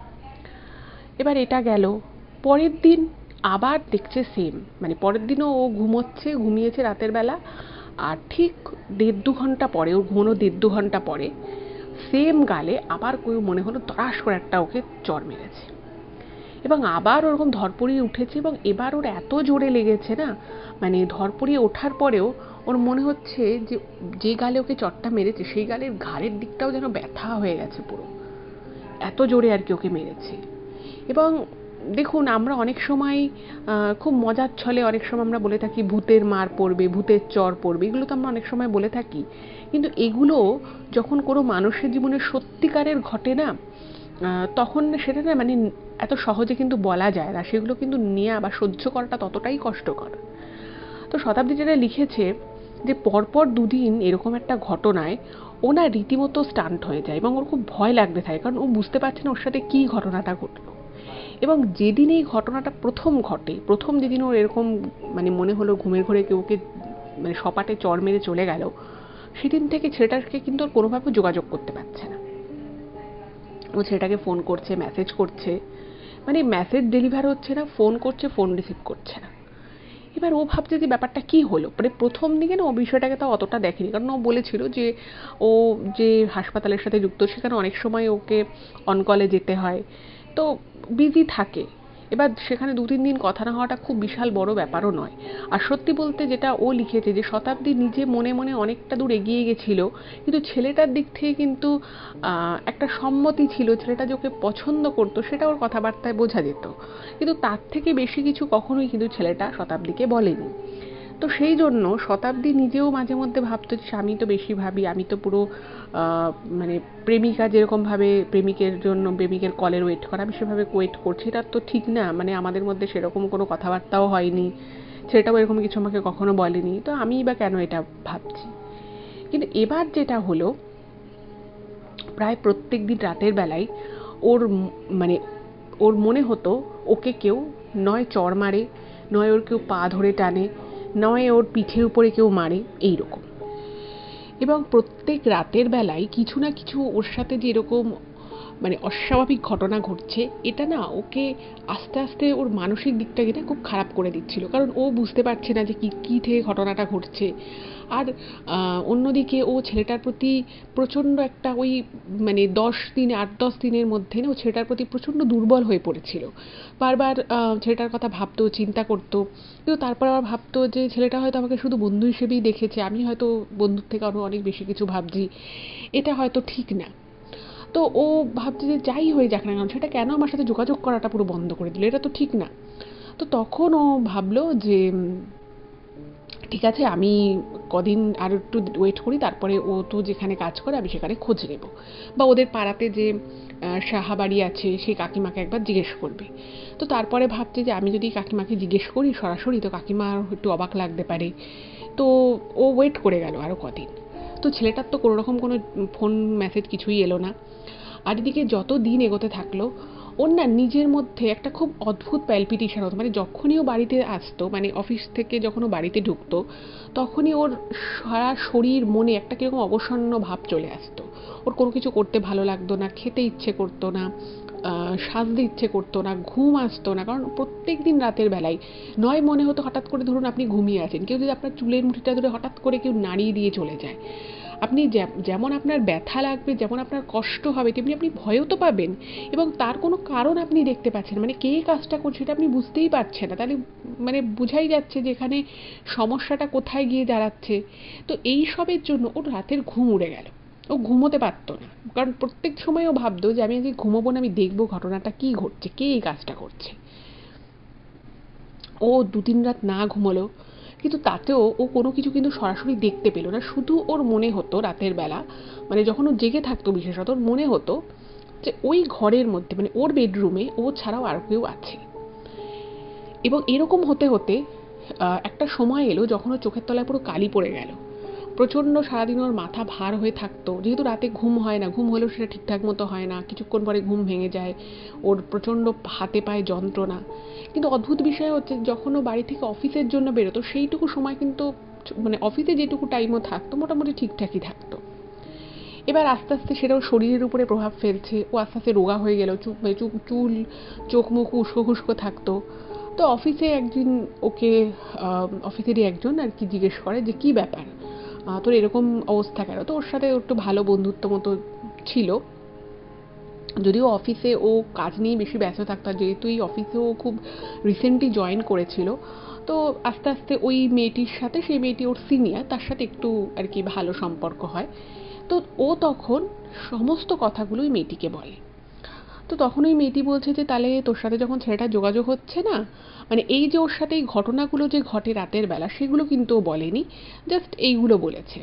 এবার এটা গেল। পরের দিন আবার দেখছে সেম, মানে পরের দিনও ও ঘুমিয়েছে রাতের বেলা, আর ঠিক 1.5-2 ঘন্টা পরে, ওর ঘুমানো 1.5-2 ঘন্টা পরে সেম গালে আবার কেউ মনে হলো তড়াস করে একটা ওকে চড় মেরেছে, এবং আবার ওরকম ধরপড়িয়ে উঠেছে, এবং এবার ওর এত জোরে লেগেছে না, মানে ধরপড়িয়ে ওঠার পরেও ওর মনে হচ্ছে যে যে গালে ওকে চড়টা মেরেছে সেই গালের ঘাড়ের দিকটাও যেন ব্যথা হয়ে গেছে পুরো, এত জোরে আর কি ওকে মেরেছে। এবং দেখুন, আমরা অনেক সময় খুব মজার ছলে অনেক সময় আমরা বলে থাকি ভূতের মার পড়বে, ভূতের চর পড়বে, এগুলো তো আমরা অনেক সময় বলে থাকি। কিন্তু এগুলো যখন কোনো মানুষের জীবনে সত্যিকারের ঘটে না, তখন সেটা না মানে এত সহজে কিন্তু বলা যায় না, সেগুলো কিন্তু নেওয়া বা সহ্য করাটা ততটাই কষ্টকর। তো শতাব্দী যেটা লিখেছে যে পরপর 2 দিন এরকম একটা ঘটনায় ও না রীতিমতো স্টান্ট হয়ে যায়, এবং ওর খুব ভয় লাগতে থাকে, কারণ ও বুঝতে পারছে না ওর সাথে কী ঘটনাটা ঘটলো। এবং যেদিন এই ঘটনাটা প্রথম ঘটে, প্রথম যেদিন ওর এরকম মানে মনে হলো ঘুমের ঘোরে কেউ ওকে মানে সপাটে চড় মেরে চলে গেল, সেদিন থেকে ছেলেটাকে কিন্তু ওর কোনোভাবে যোগাযোগ করতে পারছে না। ও ছেলেটাকে ফোন করছে, মেসেজ করছে, মানে মেসেজ ডেলিভার হচ্ছে না, ফোন করছে, ফোন রিসিভ করছে না। এবার ও ভাবছে যে ব্যাপারটা কী হলো। মানে প্রথম দিকে না ও বিষয়টাকে তো অতটা দেখেনি, কারণ ও বলেছিল যে ও যে হাসপাতালের সাথে যুক্ত, সেখানে অনেক সময় ওকে অনকলে যেতে হয়, তো বিজি থাকে। এবার সেখানে 2-3 দিন কথা না হওয়াটা খুব বিশাল বড় ব্যাপারও নয়। আর সত্যি বলতে যেটা ও লিখেছে যে শতাব্দী নিজে মনে মনে অনেকটা দূর এগিয়ে গেছিল, কিন্তু ছেলেটার দিক থেকে কিন্তু একটা সম্মতি ছিল, ছেলেটা যে ওকে পছন্দ করতো সেটা ওর কথাবার্তায় বোঝা যেত, কিন্তু তার থেকে বেশি কিছু কখনোই কিন্তু ছেলেটা শতাব্দীকে বলেনি। তো সেই জন্য শতাব্দী নিজেও মাঝে মধ্যে ভাবতো যে আমি তো বেশি ভাবি, আমি তো পুরো মানে প্রেমিকা যেরকমভাবে প্রেমিকের জন্য প্রেমিকের কলের ওয়েট করা, আমি সেভাবে ওয়েট করছি, এটা তো ঠিক না, মানে আমাদের মধ্যে সেরকম কোনো কথাবার্তাও হয়নি, ছেলেটাও এরকম কিছু আমাকে কখনো বলেনি, তো আমিই বা কেন এটা ভাবছি। কিন্তু এবার যেটা হলো, প্রায় প্রত্যেক দিন রাতের বেলায় ওর মানে ওর মনে হতো ওকে কেউ নয় চড় মারে, নয় ওর কেউ পা ধরে টানে, নয় ওর পিঠের উপরে কেউ মারে, এইরকম। এবং প্রত্যেক রাতের বেলায় কিছু না কিছু ওর সাথে যে এরকম মানে অস্বাভাবিক ঘটনা ঘটছে, এটা না ওকে আস্তে আস্তে ওর মানসিক দিকটাকে না খুব খারাপ করে দিচ্ছিল। কারণ ও বুঝতে পারছে না যে কী থেকে ঘটনাটা ঘটছে। আর অন্যদিকে ও ছেলেটার প্রতি প্রচণ্ড একটা ওই মানে 10 দিন 8-10 দিনের মধ্যে না ও ছেলেটার প্রতি প্রচণ্ড দুর্বল হয়ে পড়েছিল। বারবার ছেলেটার কথা ভাবতো, চিন্তা করতো, কিন্তু তারপর আবার ভাবতো যে ছেলেটা হয়তো আমাকে শুধু বন্ধু হিসেবেই দেখেছে, আমি হয়তো বন্ধুর থেকে আরও অনেক বেশি কিছু ভাবছি, এটা হয়তো ঠিক না। তো ও ভাবছে যে যাই হয়ে যাক না কেন সেটা কেন আমার সাথে যোগাযোগ করাটা পুরো বন্ধ করে দিল, এটা তো ঠিক না। তো তখন ও ভাবলো যে ঠিক আছে, আমি কদিন আর একটু ওয়েট করি, তারপরে ও তো যেখানে কাজ করে আমি সেখানে খোঁজ নেব, বা ওদের পাড়াতে যে সাহা বাড়ি আছে সেই কাকিমাকে একবার জিজ্ঞেস করবে। তো তারপরে ভাবছে যে আমি যদি কাকিমাকে জিজ্ঞেস করি সরাসরি তো কাকিমার একটু অবাক লাগতে পারে। তো ও ওয়েট করে গেল আরও কদিন। তো ছেলেটার তো কোনো রকম কোনো ফোন মেসেজ কিছুই এলো না। আর এদিকে যত দিন এগোতে থাকলো ওর না নিজের মধ্যে একটা খুব অদ্ভুত প্যালপিটেশন হতো। মানে যখনই ও বাড়িতে আসতো, মানে অফিস থেকে যখন ও বাড়িতে ঢুকতো, তখনই ওর সারা শরীর মনে একটা কীরকম অবসন্ন ভাব চলে আসতো। ওর কোনো কিছু করতে ভালো লাগতো না, খেতে ইচ্ছে করতো না, সাজতে ইচ্ছে করতো না, ঘুম আসতো না। কারণ প্রত্যেক দিন রাতের বেলায় নয় মনে হতো হঠাৎ করে, ধরুন আপনি ঘুমিয়ে আছেন, কেউ যদি আপনার চুলের মুঠিটা ধরে হঠাৎ করে কেউ নাড়িয়ে দিয়ে চলে যায়, আপনি যেমন আপনার ব্যথা লাগবে, যেমন আপনার কষ্ট হবে, তেমনি আপনি ভয়ও তো পাবেন। এবং তার কোনো কারণ আপনি দেখতে পাচ্ছেন, মানে কে কাজটা করছে সেটা আপনি বুঝতেই পারছেন না। তাহলে মানে বোঝাই যাচ্ছে যে এখানে সমস্যাটা কোথায় গিয়ে দাঁড়াচ্ছে। তো এই সবের জন্য ওর রাতের ঘুম উড়ে গেল, ও ঘুমোতে পারতো না। কারণ প্রত্যেক সময় ও ভাবতো যে আমি আজকে ঘুমোবো না, আমি দেখবো ঘটনাটা কী ঘটছে, কে এই কাজটা করছে। ও 2-3 রাত না ঘুমোলো, কিন্তু তাতেও ও কোনো কিছু কিন্তু সরাসরি দেখতে পেলো না। শুধু ওর মনে হতো রাতের বেলা, মানে যখন ও জেগে থাকতো বিশেষত, ওর মনে হতো যে ওই ঘরের মধ্যে মানে ওর বেডরুমে ও ছাড়াও আর কেউ আছে। এবং এরকম হতে হতে একটা সময় এলো যখন ওর চোখের তলায় পুরো কালি পড়ে গেল। প্রচণ্ড সারাদিন ওর মাথা ভার হয়ে থাকতো, যেহেতু রাতে ঘুম হয় না, ঘুম হলেও সেটা ঠিকঠাক মতো হয় না, কিছুক্ষণ পরে ঘুম ভেঙে যায়, ওর প্রচণ্ড হাতে পায়ে যন্ত্রণা। কিন্তু অদ্ভুত বিষয় হচ্ছে যখন ও বাড়ি থেকে অফিসের জন্য বেরোতো সেইটুকু সময় কিন্তু মানে অফিসে যেটুকু টাইমও থাকতো মোটামুটি ঠিকঠাকই থাকতো। এবার আস্তে আস্তে সেটা ওর শরীরের উপরে প্রভাব ফেলছে, ও আস্তে আস্তে রোগা হয়ে গেল, চুল চোখ মুখ উস্কো খুস্কো থাকতো। তো অফিসে একদিন ওকে অফিসেরই একজন আর কি জিজ্ঞেস করে যে কী ব্যাপার, তোর এরকম অবস্থা কেন? তো ওর সাথে একটু ভালো বন্ধুত্ব মতো ছিল, যদিও অফিসে ও কাজ নিয়ে বেশি ব্যস্ত থাকতো। আর যেহেতু এই অফিসে ও খুব রিসেন্টলি জয়েন করেছিল, তো আস্তে আস্তে ওই মেয়েটির সাথে, সেই মেয়েটি ওর সিনিয়র, তার সাথে একটু আর কি ভালো সম্পর্ক হয়। তো ও তখন সমস্ত কথাগুলো ওই মেয়েটিকে বলে। তো তখন ওই মেয়েটি বলছে যে তাহলে তোর সাথে যখন ছেলেটার যোগাযোগ হচ্ছে না, মানে এই যে ওর সাথে এই ঘটনাগুলো যে ঘটে রাতের বেলা সেগুলো কিন্তু ও বলেনি, জাস্ট এইগুলো বলেছে।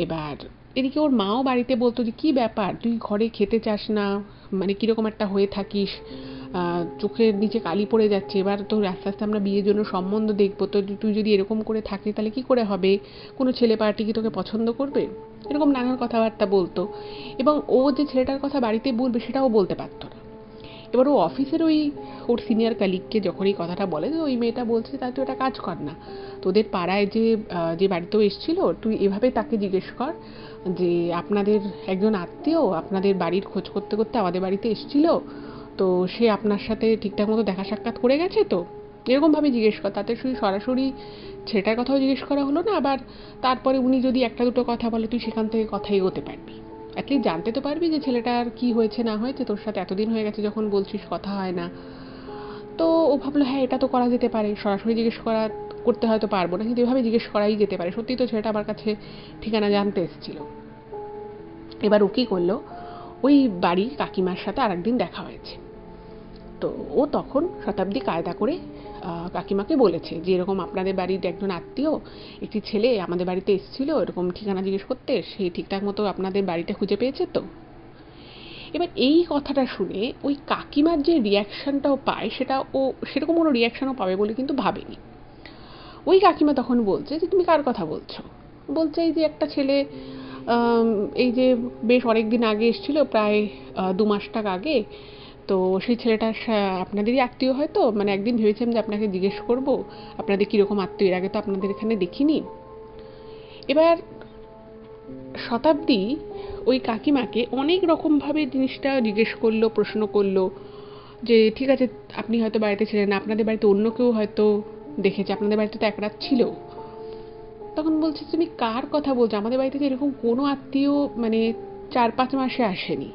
এবার এদিকে ওর মাও বাড়িতে বলতো যে কী ব্যাপার, তুই ঘরে খেতে চাস না, মানে কীরকম একটা হয়ে থাকিস, চোখের নিচে কালি পড়ে যাচ্ছে, এবার তো আস্তে আস্তে আমরা বিয়ের জন্য সম্বন্ধ দেখবো, তো তুই যদি এরকম করে থাকিস তাহলে কী করে হবে, কোনো ছেলে পার্টি কি তোকে পছন্দ করবে, এরকম নানান কথাবার্তা বলতো। এবং ও যে ছেলেটার কথা বাড়িতে বলবে সেটাও বলতে পারতো না। এবার ও অফিসের ওই ওর সিনিয়র কালিগকে যখন এই কথাটা বলে, তো ওই মেয়েটা বলছে তাই তুই একটা কাজ কর না, তোদের পাড়ায় যে বাড়িতেও এসেছিলো তুই এভাবে তাকে জিজ্ঞেস কর যে আপনাদের একজন আত্মীয় আপনাদের বাড়ির খোঁজ করতে করতে আমাদের বাড়িতে এসেছিলো, তো সে আপনার সাথে ঠিকঠাক মতো দেখা সাক্ষাৎ করে গেছে তো, এরকমভাবে জিজ্ঞেস কর। তাতে শুধু সরাসরি ছেলেটার কথাও জিজ্ঞেস করা হলো না, আবার তারপরে উনি যদি একটা দুটো কথা বলে তুই সেখান থেকে কথা এগোতে পারবি, অ্যাটলিস্ট জানতে তো পারবি যে ছেলেটার কী হয়েছে না হয়েছে, তোর সাথে এতদিন হয়ে গেছে যখন বলছিস কথা হয় না। তো ও ভাবলো হ্যাঁ এটা তো করা যেতে পারে, সরাসরি জিজ্ঞেস করতে হয়তো পারবো না, কিন্তু এভাবে জিজ্ঞেস করাই যেতে পারে। সত্যিই তো ছেলেটা আমার কাছে ঠিকানা জানতে এসেছিলো। এবার ও কী করলো, ওই বাড়ির কাকিমার সাথে আরেকদিন দেখা হয়েছে। তো ও তখন শতাব্দী কায়দা করে কাকিমাকে বলেছে যে এরকম আপনাদের বাড়ির একজন আত্মীয় একটি ছেলে আমাদের বাড়িতে এসেছিলো এরকম ঠিকানা জিজ্ঞেস করতে, সে ঠিকঠাক মতো আপনাদের বাড়িটা খুঁজে পেয়েছে তো। এবার এই কথাটা শুনে ওই কাকিমার যে রিয়াকশানটাও পায় সেটা ও সেরকম কোনো রিয়াকশানও পাবে বলে কিন্তু ভাবেনি। ওই কাকিমা তখন বলছে যে তুমি কার কথা বলছো? বলছে এই যে একটা ছেলে এই যে বেশ অনেক দিন আগে এসেছিলো, প্রায় 2 মাস আগে। তো সেই ছেলেটা আপনাদেরই আত্মীয় হয়তো, মানে একদিন ভেবেছিলাম যে আপনাকে জিজ্ঞেস করবো আপনাদের কীরকম আত্মীয়, এর আগে তো আপনাদের এখানে দেখিনি। এবার শতাব্দী ওই কাকিমাকে অনেক রকমভাবে জিনিসটা জিজ্ঞেস করলো, প্রশ্ন করলো যে ঠিক আছে আপনি হয়তো বাড়িতে ছিলেন না, আপনাদের বাড়িতে অন্য কেউ হয়তো দেখেছে, আপনাদের বাড়িতে তো এক রাত ছিল। তখন বলছে তুমি কার কথা বলছো, আমাদের বাড়িতে তো এরকম কোনো আত্মীয় মানে 4-5 মাসে আসেনি।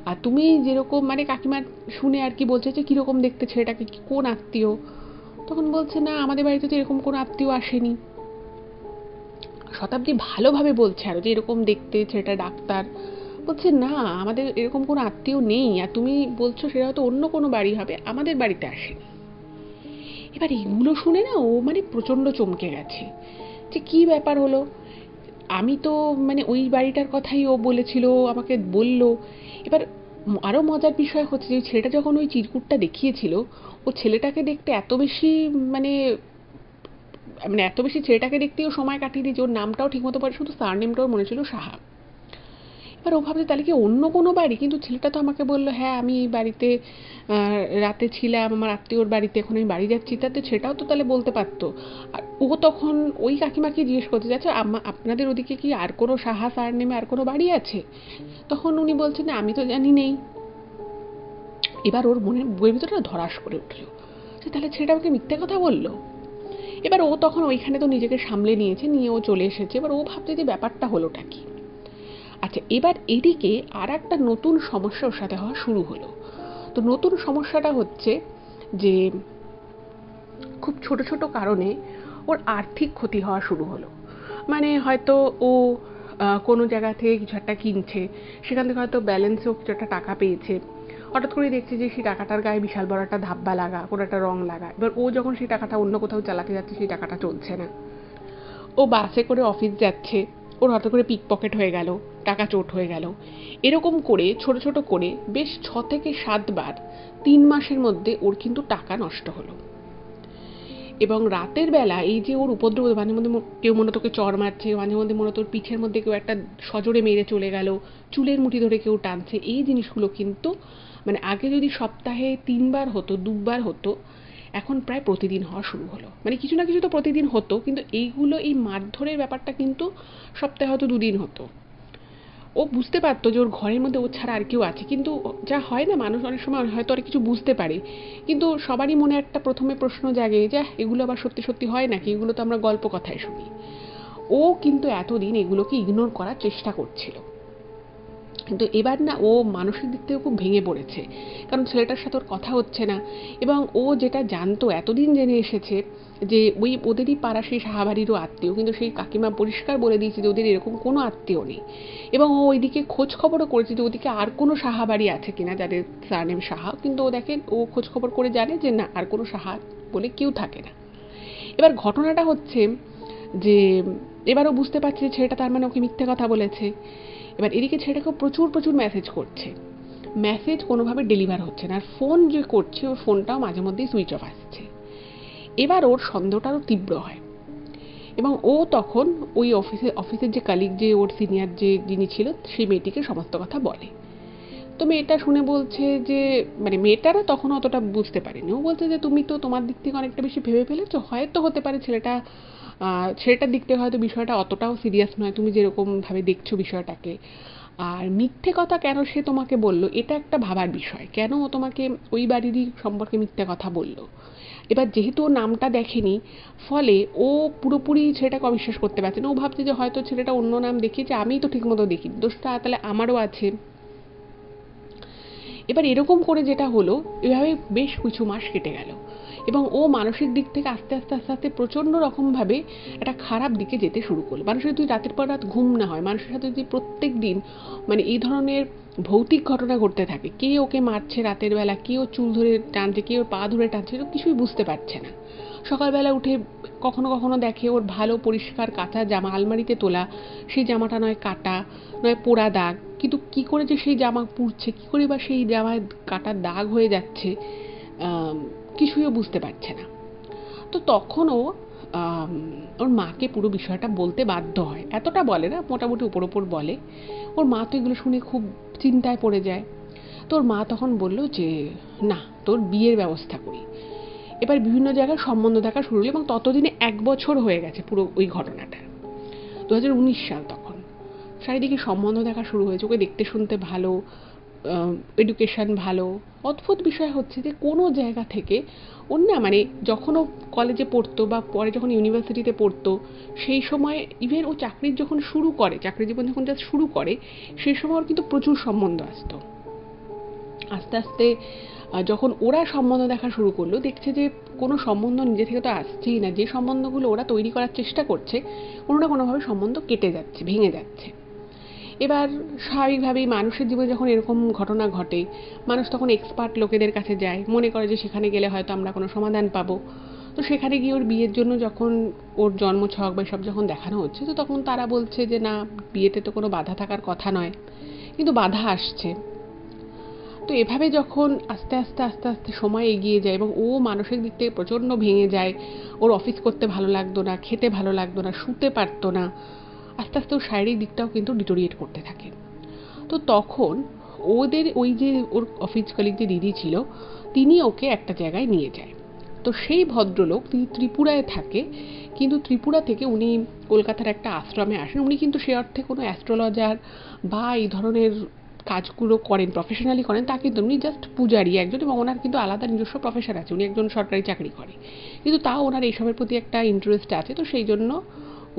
আর তুমি যেরকম মানে কাকিমা শুনে আর কি বলছে যে কিরকম দেখতে ছেলেটাকে, কোন আত্মীয়। তখন বলছে না আমাদের বাড়িতে তো এরকম কোনো আত্মীয় আসেনি। শতাব্দী ভালোভাবে বলছে আরো যে এরকম দেখতে ছেলেটা ডাক্তার। বলছে না আমাদের এরকম কোনো আত্মীয় নেই, আর তুমি বলছো সেটা হয়তো অন্য কোনো বাড়ি হবে, আমাদের বাড়িতে আসেনি। এবার এগুলো শুনে না ও মানে প্রচন্ড চমকে গেছে যে কি ব্যাপার হলো। আমি তো মানে ওই বাড়িটার কথাই ও বলেছিল, আমাকে বলল। এবার আরো মজার বিষয় হচ্ছে যে ছেলেটা যখন ওই চিরকুটটা দেখিয়েছিল, ও ছেলেটাকে দেখতে এত বেশি মানে মানে এত বেশি ছেলেটাকে দেখতেও সময় কাটিয়ে দিয়েছে, ওর নামটাও ঠিকমতো পারে, শুধু সারনেমটাও মনে ছিল সাহা। এবার ও ভাবছে তাহলে কি অন্য কোনো বাড়ি, কিন্তু ছেলেটা তো আমাকে বললো হ্যাঁ আমি এই বাড়িতে রাতে ছিলাম আমার আত্মীয়র বাড়িতে, এখন আমি বাড়ি যাচ্ছি, তাতে সেটাও তো তাহলে বলতে পারতো। আর ও তখন ওই কাকিমাকে জিজ্ঞেস করতে যাচ্ছে আপনাদের ওদিকে কি আর কোনো সাহা সার নেমে আর কোনো বাড়ি আছে। তখন উনি বলছেন না আমি তো জানি নেই। এবার ওর মনে বইয়ের ভিতরে ধরাস করে উঠলো যে তাহলে ছেলেটা আমাকে মিথ্যে কথা বললো। এবার ও তখন ওইখানে তো নিজেকে সামলে নিয়েছে, নিয়ে ও চলে এসেছে। এবার ও ভাবছে যে ব্যাপারটা হলোটা কি। আচ্ছা এবার এদিকে আর একটা নতুন সমস্যা ওর সাথে হওয়া শুরু হলো। তো নতুন সমস্যাটা হচ্ছে যে খুব ছোট ছোট কারণে ওর আর্থিক ক্ষতি হওয়া শুরু হলো। মানে হয়তো ও কোনো জায়গা থেকে কিছু একটা কিনছে, সেখান থেকে হয়তো ব্যালেন্সেও কিছু একটা টাকা পেয়েছে, হঠাৎ করে দেখছে যে সেই টাকাটার গায়ে বিশাল বড় একটা ধাব্বা লাগা, কোনো একটা রং লাগা। এবার ও যখন সেই টাকাটা অন্য কোথাও চালাতে যাচ্ছে সেই টাকাটা চলছে না। ও বাসে করে অফিস যাচ্ছে, ওর হঠাৎ করে পিক পকেট হয়ে গেল, টাকা চোট হয়ে গেল। এরকম করে ছোট ছোট করে বেশ 6 থেকে 7 বার 3 মাসের মধ্যে ওর কিন্তু টাকা নষ্ট হলো। এবং রাতের বেলা এই যে ওর উপদ্রব, মাঝে মধ্যে কেউ মনে তোকে চড় মারছে, মাঝে মধ্যে মনে তোর পিঠের মধ্যে কেউ একটা সজোরে মেরে চলে গেল, চুলের মুঠি ধরে কেউ টানছে, এই জিনিসগুলো কিন্তু মানে আগে যদি সপ্তাহে 3 বার হতো 2 বার হতো, এখন প্রায় প্রতিদিন হওয়া শুরু হলো। মানে কিছু না কিছু তো প্রতিদিন হতো, কিন্তু এইগুলো এই মারধরের ব্যাপারটা কিন্তু সপ্তাহে হয়তো 2 দিন হতো। ও বুঝতে পারতো যে ওর ঘরের মধ্যে ও ছাড়া আর কেউ আছে, কিন্তু যা হয় না মানুষ অনেক সময় হয়তো আর কিছু বুঝতে পারে, কিন্তু সবারই মনে একটা প্রথমে প্রশ্ন জাগে যে এগুলো আবার সত্যি সত্যি হয় নাকি, এগুলো তো আমরা গল্প কথায় শুনি। ও কিন্তু এতদিন এগুলোকে ইগনোর করার চেষ্টা করছিল, কিন্তু এবার না ও মানসিক দিক থেকে খুব ভেঙে পড়েছে, কারণ ছেলেটার সাথে ওর কথা হচ্ছে না। এবং ও যেটা জানতো এতদিন জেনে এসেছে যে ওই ওদেরই পাড়া সেই সাহাবাড়িরও আত্মীয়, কিন্তু সেই কাকিমা পরিষ্কার বলে দিয়েছে যে ওদের এরকম কোনো আত্মীয় নেই। এবং ও ওইদিকে খোঁজ খবরও করেছে যে ওদিকে আর কোনো সাহাবাড়ি আছে কিনা যাদের সারনেম সাহা, কিন্তু ও দেখে ও খোঁজ খবর করে জানে যে না আর কোনো সাহা বলে কেউ থাকে না। এবার ঘটনাটা হচ্ছে যে এবারও বুঝতে পারছে যে ছেলেটা তার মানে ওকে মিথ্যে কথা বলেছে। এবার এদিকে ছেলেটাকে প্রচুর প্রচুর মেসেজ করছে, মেসেজ কোনোভাবে ডেলিভার হচ্ছে না, আর ফোন যে করছে ওর ফোনটাও মাঝে মধ্যেই সুইচ অফ আসছে। এবার ওর সন্দেহটা আরও তীব্র হয়, এবং ও তখন ওই অফিসের যে কালিগ, যে ওর সিনিয়র যে যিনি ছিল, সেই মেয়েটিকে সমস্ত কথা বলে। তো মেয়েটা শুনে বলছে যে মানে মেয়েটারা তখন অতটা বুঝতে পারেনি। ও বলছে যে তুমি তো তোমার দিক থেকে অনেকটা বেশি ভেবে ফেলেছো, হয়তো হতে পারে ছেলেটার দিক থেকে হয়তো বিষয়টা অতটাও সিরিয়াস নয় তুমি যেরকম ভাবে দেখছো বিষয়টাকে। আর মিথ্যে কথা কেন সে তোমাকে বলল এটা একটা ভাবার বিষয়, কেন ও তোমাকে ওই বাড়িরই সম্পর্কে মিথ্যে কথা বলল। এবার যেহেতু ও নামটা দেখেনি, ফলে ও পুরোপুরি ছেলেটাকে অবিশ্বাস করতে পারছে না। ও ভাবছে যে হয়তো ছেলেটা অন্য নাম দেখিয়েছে, আমিই তো ঠিকমতো দেখিনি, দোষটা তাহলে আমারও আছে। এবার এরকম করে যেটা হলো, এভাবে বেশ কিছু মাস কেটে গেল, এবং ও মানসিক দিক থেকে আস্তে আস্তে আস্তে আস্তে প্রচণ্ড রকমভাবে একটা খারাপ দিকে যেতে শুরু করলো। মানুষের যদি রাতের পর রাত ঘুম না হয়, মানুষের সাথে যদি প্রত্যেক দিন মানে এই ধরনের ভৌতিক ঘটনা ঘটতে থাকে, কে ওকে মারছে রাতের বেলা, কে ওর চুল ধরে টানছে, কে ওর পা ধরে টানছে, ও কিছুই বুঝতে পারছে না। সকালবেলা উঠে কখনো কখনো দেখে ওর ভালো পরিষ্কার কাঁচা জামা আলমারিতে তোলা, সেই জামাটা নয় কাটা, নয় পোড়া দাগ, কিন্তু কি করে যে সেই জামা পুড়ছে, কি করে বা সেই জামায় কাটার দাগ হয়ে যাচ্ছে, কিছুই ও বুঝতে পারছে না। তো তখন ও ওর মাকে পুরো বিষয়টা বলতে বাধ্য হয়, এতটা বলে না, মোটামুটি উপর ওপর বলে। ওর মা তো এগুলো শুনে খুব চিন্তায় পড়ে যায়। তো ওর মা তখন বলল যে না তোর বিয়ের ব্যবস্থা করি। এবার বিভিন্ন জায়গায় সম্বন্ধ দেখা শুরু হলো, এবং ততদিনে 1 বছর হয়ে গেছে পুরো ওই ঘটনাটা, 2019 সাল তখন। চারিদিকে সম্বন্ধ দেখা শুরু হয়েছে, ওকে দেখতে শুনতে ভালো, এডুকেশন ভালো। অদ্ভুত বিষয় হচ্ছে যে কোনো জায়গা থেকে ওর না মানে যখন ও কলেজে পড়তো বা পরে যখন ইউনিভার্সিটিতে পড়তো সেই সময় ইভেন ও চাকরির যখন শুরু করে, চাকরি জীবন যখন জাস্ট শুরু করে সেই সময় ওর কিন্তু প্রচুর সম্বন্ধ আসতো। আস্তে আস্তে যখন ওরা সম্বন্ধ দেখা শুরু করলো দেখছে যে কোনো সম্বন্ধ নিজে থেকে তো আসছেই না, যে সম্বন্ধগুলো ওরা তৈরি করার চেষ্টা করছে কোনো না কোনোভাবে সম্বন্ধ কেটে যাচ্ছে, ভেঙে যাচ্ছে। এবার স্বাভাবিকভাবেই মানুষের জীবনে যখন এরকম ঘটনা ঘটে মানুষ তখন এক্সপার্ট লোকেদের কাছে যায়, মনে করে যে সেখানে গেলে হয়তো আমরা কোনো সমাধান পাবো। তো সেখানে গিয়ে ওর বিয়ের জন্য যখন ওর জন্মছক বা সব যখন দেখানো হচ্ছে তো তখন তারা বলছে যে না, বিয়েতে তো কোনো বাধা থাকার কথা নয়, কিন্তু বাধা আসছে। তো এভাবে যখন আস্তে আস্তে আস্তে আস্তে সময় এগিয়ে যায় এবং ও মানসিক দিক থেকে প্রচণ্ড ভেঙে যায়, ওর অফিস করতে ভালো লাগতো না, খেতে ভালো লাগতো না, শুতে পারতো না, আস্তে আস্তে ওর শারীরিক দিকটাও কিন্তু ডিটোরিয়েট করতে থাকে। তো তখন ওদের ওই যে ওর অফিস কলিগ যে দিদি ছিল তিনি ওকে একটা জায়গায় নিয়ে যায়। তো সেই ভদ্রলোক তিনি ত্রিপুরায় থাকে, কিন্তু ত্রিপুরা থেকে উনি কলকাতার একটা আশ্রমে আসেন। উনি কিন্তু সে অর্থে কোনো অ্যাস্ট্রোলজার বা এই ধরনের কাজগুলো করেন, প্রফেশনালি করেন তা কিন্তু উনি জাস্ট পূজারি একজন, এবং ওনার কিন্তু আলাদা নিজস্ব প্রফেশন আছে, উনি একজন সরকারি চাকরি করে, কিন্তু তাও ওনার এইসবের প্রতি একটা ইন্টারেস্ট আছে। তো সেই জন্য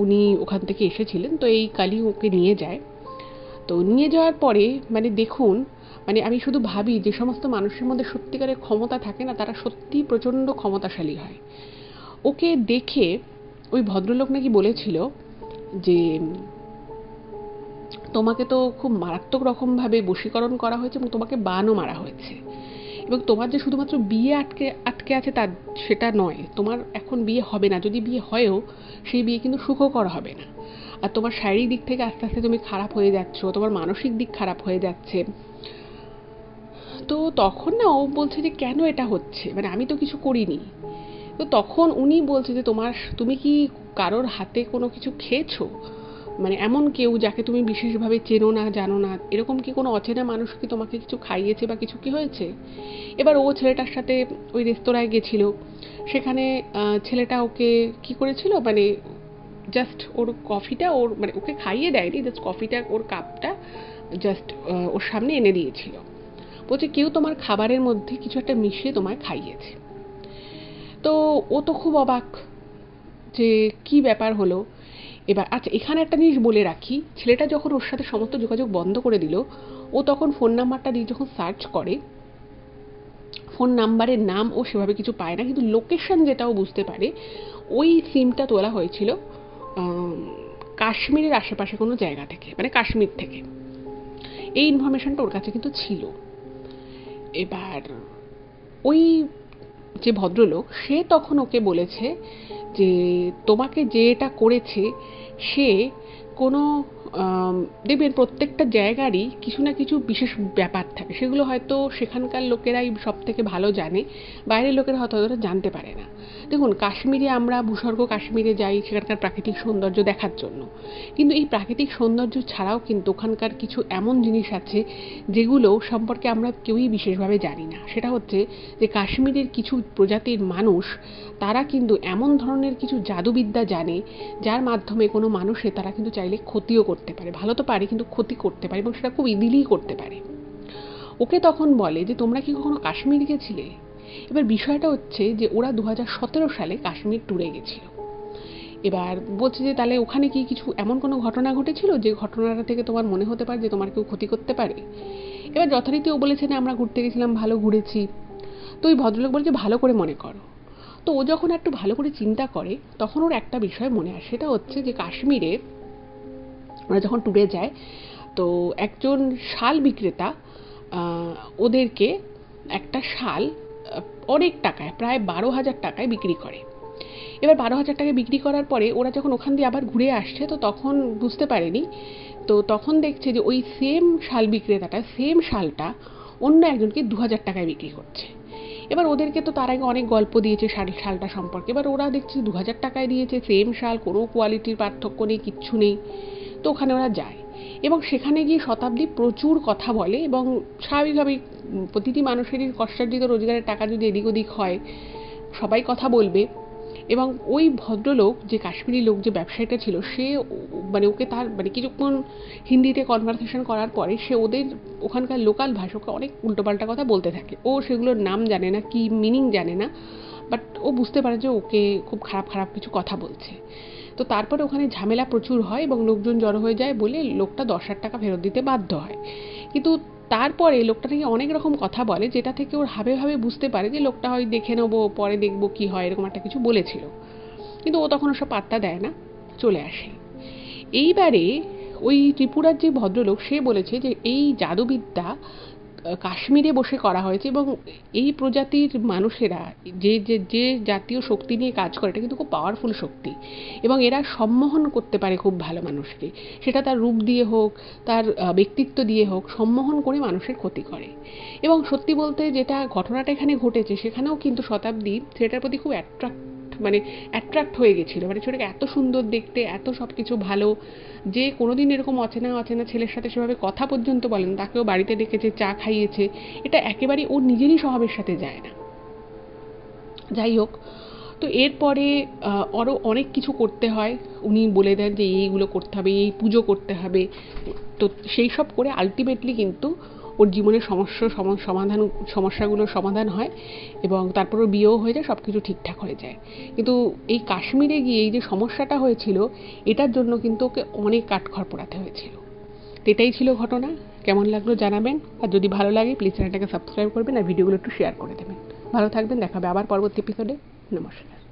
উনি ওখান থেকে এসেছিলেন। তো এই কালি ওকে নিয়ে যায়। তো নিয়ে যাওয়ার পরে মানে দেখুন, মানে আমি শুধু ভাবি যে সমস্ত মানুষের মধ্যে সত্যিকারের ক্ষমতা থাকে না তারা সত্যিই প্রচণ্ড ক্ষমতাশালী হয়। ওকে দেখে ওই ভদ্রলোক নাকি বলেছিল যে তোমাকে তো খুব মারাত্মক রকমভাবে বশীকরণ করা হয়েছে এবং তোমাকে বানও মারা হয়েছে, এবং তোমার যে শুধুমাত্র বিয়ে আটকে আটকে আছে তা সেটা নয়, তোমার এখন বিয়ে হবে না, যদি বিয়ে হয়ও সেই বিয়ে কিন্তু সুখকর হবে না। আর তোমার শারীরিক দিক থেকে আস্তে আস্তে তুমি খারাপ হয়ে যাচ্ছ, তোমার মানসিক দিক খারাপ হয়ে যাচ্ছে। তো তখন না ও বলছে যে কেন এটা হচ্ছে, মানে আমি তো কিছু করিনি। তো তখন উনি বলছে যে তুমি কি কারোর হাতে কোনো কিছু খেয়েছো, মানে এমন কেউ যাকে তুমি বিশেষভাবে চেনো না জানো না, এরকম কি কোনো অচেনা মানুষ কি তোমাকে কিছু খাইয়েছে বা কিছু কি হয়েছে? এবার ও ছেলেটার সাথে ওই রেস্তোরাঁয় গেছিল, সেখানে ছেলেটা ওকে কি করেছিল মানে জাস্ট ওর কফিটা ওর মানে ওকে খাইয়ে দেয়নি, জাস্ট কফিটা ওর কাপটা জাস্ট ওর সামনে এনে দিয়েছিল। বলছে কেউ তোমার খাবারের মধ্যে কিছু একটা মিশিয়ে তোমায় খাইয়েছে। তো ও তো খুব অবাক যে কি ব্যাপার হলো। এবার আচ্ছা এখানে একটা জিনিস বলে রাখি, ছেলেটা যখন ওর সাথে সমস্ত যোগাযোগ বন্ধ করে দিল ও তখন ফোন নাম্বারটা দিয়ে যখন সার্চ করে ফোন নাম্বারের নাম ও সেভাবে কিছু পায় না, কিন্তু লোকেশন যেটাও বুঝতে পারে ওই সিমটা তোলা হয়েছিল কাশ্মীরের আশেপাশে কোনো জায়গা থেকে, মানে কাশ্মীর থেকে। এই ইনফরমেশনটা ওর কাছে কিন্তু ছিল। এবার ওই যে ভদ্রলোক সে তখন ওকে বলেছে যে তোমাকে যে এটা করেছে সে কোনো দেখবেন প্রত্যেকটা জায়গারই কিছু না কিছু বিশেষ ব্যাপার থাকে, সেগুলো হয়তো সেখানকার লোকেরাই সব থেকে ভালো জানে, বাইরের লোকেরা হয়তো অতটা জানতে পারে না। দেখুন কাশ্মীরে আমরা ভূস্বর্গ কাশ্মীরে যাই সেখানকার প্রাকৃতিক সৌন্দর্য দেখার জন্য, কিন্তু এই প্রাকৃতিক সৌন্দর্য ছাড়াও কিন্তু ওখানকার কিছু এমন জিনিস আছে যেগুলো সম্পর্কে আমরা কেউই বিশেষভাবে জানি না। সেটা হচ্ছে যে কাশ্মীরের কিছু প্রজাতির মানুষ তারা কিন্তু এমন ধরনের কিছু জাদুবিদ্যা জানে যার মাধ্যমে কোনো মানুষের তারা কিন্তু চাইলে ক্ষতিও করতে পারে, ভালো তো পারে কিন্তু ক্ষতি করতে পারে, এবং সেটা খুব ইজিলিই করতে পারে। ওকে তখন বলে যে তোমরা কি কখনো কাশ্মীর গেছিলে? এবার বিষয়টা হচ্ছে যে ওরা 2017 সালে কাশ্মীর ট্যুরে গেছিল। এবার বলছে যে তাহলে ওখানে কি কিছু এমন কোনো ঘটনা ঘটেছিল যে ঘটনাটা থেকে তোমার মনে হতে পারে যে তোমার কেউ ক্ষতি করতে পারে? এবার যথারীতি ও বলেছে না আমরা ঘুরতে গেছিলাম, ভালো ঘুরেছি। তো ওই ভদ্রলোক বলছে ভালো করে মনে করো। তো ও যখন একটু ভালো করে চিন্তা করে তখন ওর একটা বিষয় মনে আসে, সেটা হচ্ছে যে কাশ্মীরে ওরা যখন ট্যুরে যায় তো একজন শাল বিক্রেতা ওদেরকে একটা শাল অনেক টাকায় প্রায় 12,000 টাকায় বিক্রি করে। এবার 12,000 টাকায় বিক্রি করার পরে ওরা যখন ওখান দিয়ে আবার ঘুরে আসছে তো তখন বুঝতে পারেনি, তো তখন দেখছে যে ওই সেম শাল বিক্রেতাটা সেম শালটা অন্য একজনকে 2,000 টাকায় বিক্রি করছে। এবার ওদেরকে তো তার আগে অনেক গল্প দিয়েছে শালটা সম্পর্কে, এবার ওরা দেখছে 2,000 টাকায় দিয়েছে, সেম শাল, কোনো কোয়ালিটির পার্থক্য নেই, কিচ্ছু নেই। তো ওখানে ওরা যায় এবং সেখানে গিয়ে শতাব্দী প্রচুর কথা বলে, এবং স্বাভাবিকভাবেই প্রতিটি মানুষেরই কষ্টার্জিত রোজগারের টাকা যদি এদিক ওদিক হয় সবাই কথা বলবে। এবং ওই ভদ্রলোক, যে কাশ্মীরি লোক, যে ব্যবসায়ীটা ছিল, সে মানে ওকে তার মানে কিছুক্ষণ হিন্দিতে কনভারসেশন করার পরে সে ওদের ওখানকার লোকাল ভাষাকে অনেক উল্টোপাল্টা কথা বলতে থাকে। ও সেগুলোর নাম জানে না, কি মিনিং জানে না, বাট ও বুঝতে পারে যে ওকে খুব খারাপ খারাপ কিছু কথা বলছে। তো তারপরে ওখানে ঝামেলা প্রচুর হয় এবং লোকজন জড়ো হয়ে যায় বলে লোকটা 10,000 টাকা ফেরত দিতে বাধ্য হয়। কিন্তু তারপরে লোকটা থেকে অনেক রকম কথা বলে, যেটা থেকে ওর হাবে ভাবে বুঝতে পারে যে লোকটা হয় দেখে নেবো, পরে দেখবো কি হয়, এরকম একটা কিছু বলেছিল। কিন্তু ও তখন ওসব পাত্তা দেয় না, চলে আসে। এইবারে ওই ত্রিপুরার যে ভদ্রলোক, সে বলেছে যে এই জাদুবিদ্যা কাশ্মীরে বসে করা হয়েছে এবং এই প্রজাতির মানুষেরা যে যে যে জাতীয় শক্তি নিয়ে কাজ করে, এটা কিন্তু খুব পাওয়ারফুল শক্তি এবং এরা সম্মোহন করতে পারে খুব ভালো মানুষকে। সেটা তার রূপ দিয়ে হোক, তার ব্যক্তিত্ব দিয়ে হোক, সম্মোহন করে মানুষের ক্ষতি করে। এবং সত্যি বলতে যেটা ঘটনাটা এখানে ঘটেছে, সেখানেও কিন্তু শতাব্দী সেটার প্রতি খুব অ্যাট্রাক্ট হয়ে গেছিলো। মানে ছেলেটাকে এত সুন্দর দেখতে, এত সব কিছু ভালো, যে কোনোদিন এরকম অচেনা অচেনা ছেলের সাথে সেভাবে কথা পর্যন্ত বলেন, তাকেও বাড়িতে ডেকেছে, চা খাইয়েছে। এটা একেবারেই ওর নিজেরই স্বভাবের সাথে যায় না। যাই হোক, তো এরপরে আরও অনেক কিছু করতে হয়। উনি বলে দেন যে এইগুলো করতে হবে, এই পুজো করতে হবে। তো সেই সব করে আলটিমেটলি কিন্তু ওর জীবনের সমস্যাগুলোর সমাধান হয় এবং তারপর ওর বিয়েও হয়ে যায়, সব কিছু ঠিকঠাক হয়ে যায়। কিন্তু এই কাশ্মীরে গিয়ে এই যে সমস্যাটা হয়েছিল, এটার জন্য কিন্তু ওকে অনেক কাঠখড় পোড়াতে হয়েছিল। তো এটাই ছিল ঘটনা। কেমন লাগলো জানাবেন, আর যদি ভালো লাগে প্লিজ চ্যানেলটাকে সাবস্ক্রাইব করবেন আর ভিডিওগুলো একটু শেয়ার করে দেবেন। ভালো থাকবেন, দেখা হবে আবার পরবর্তী এপিসোডে। নমস্কার।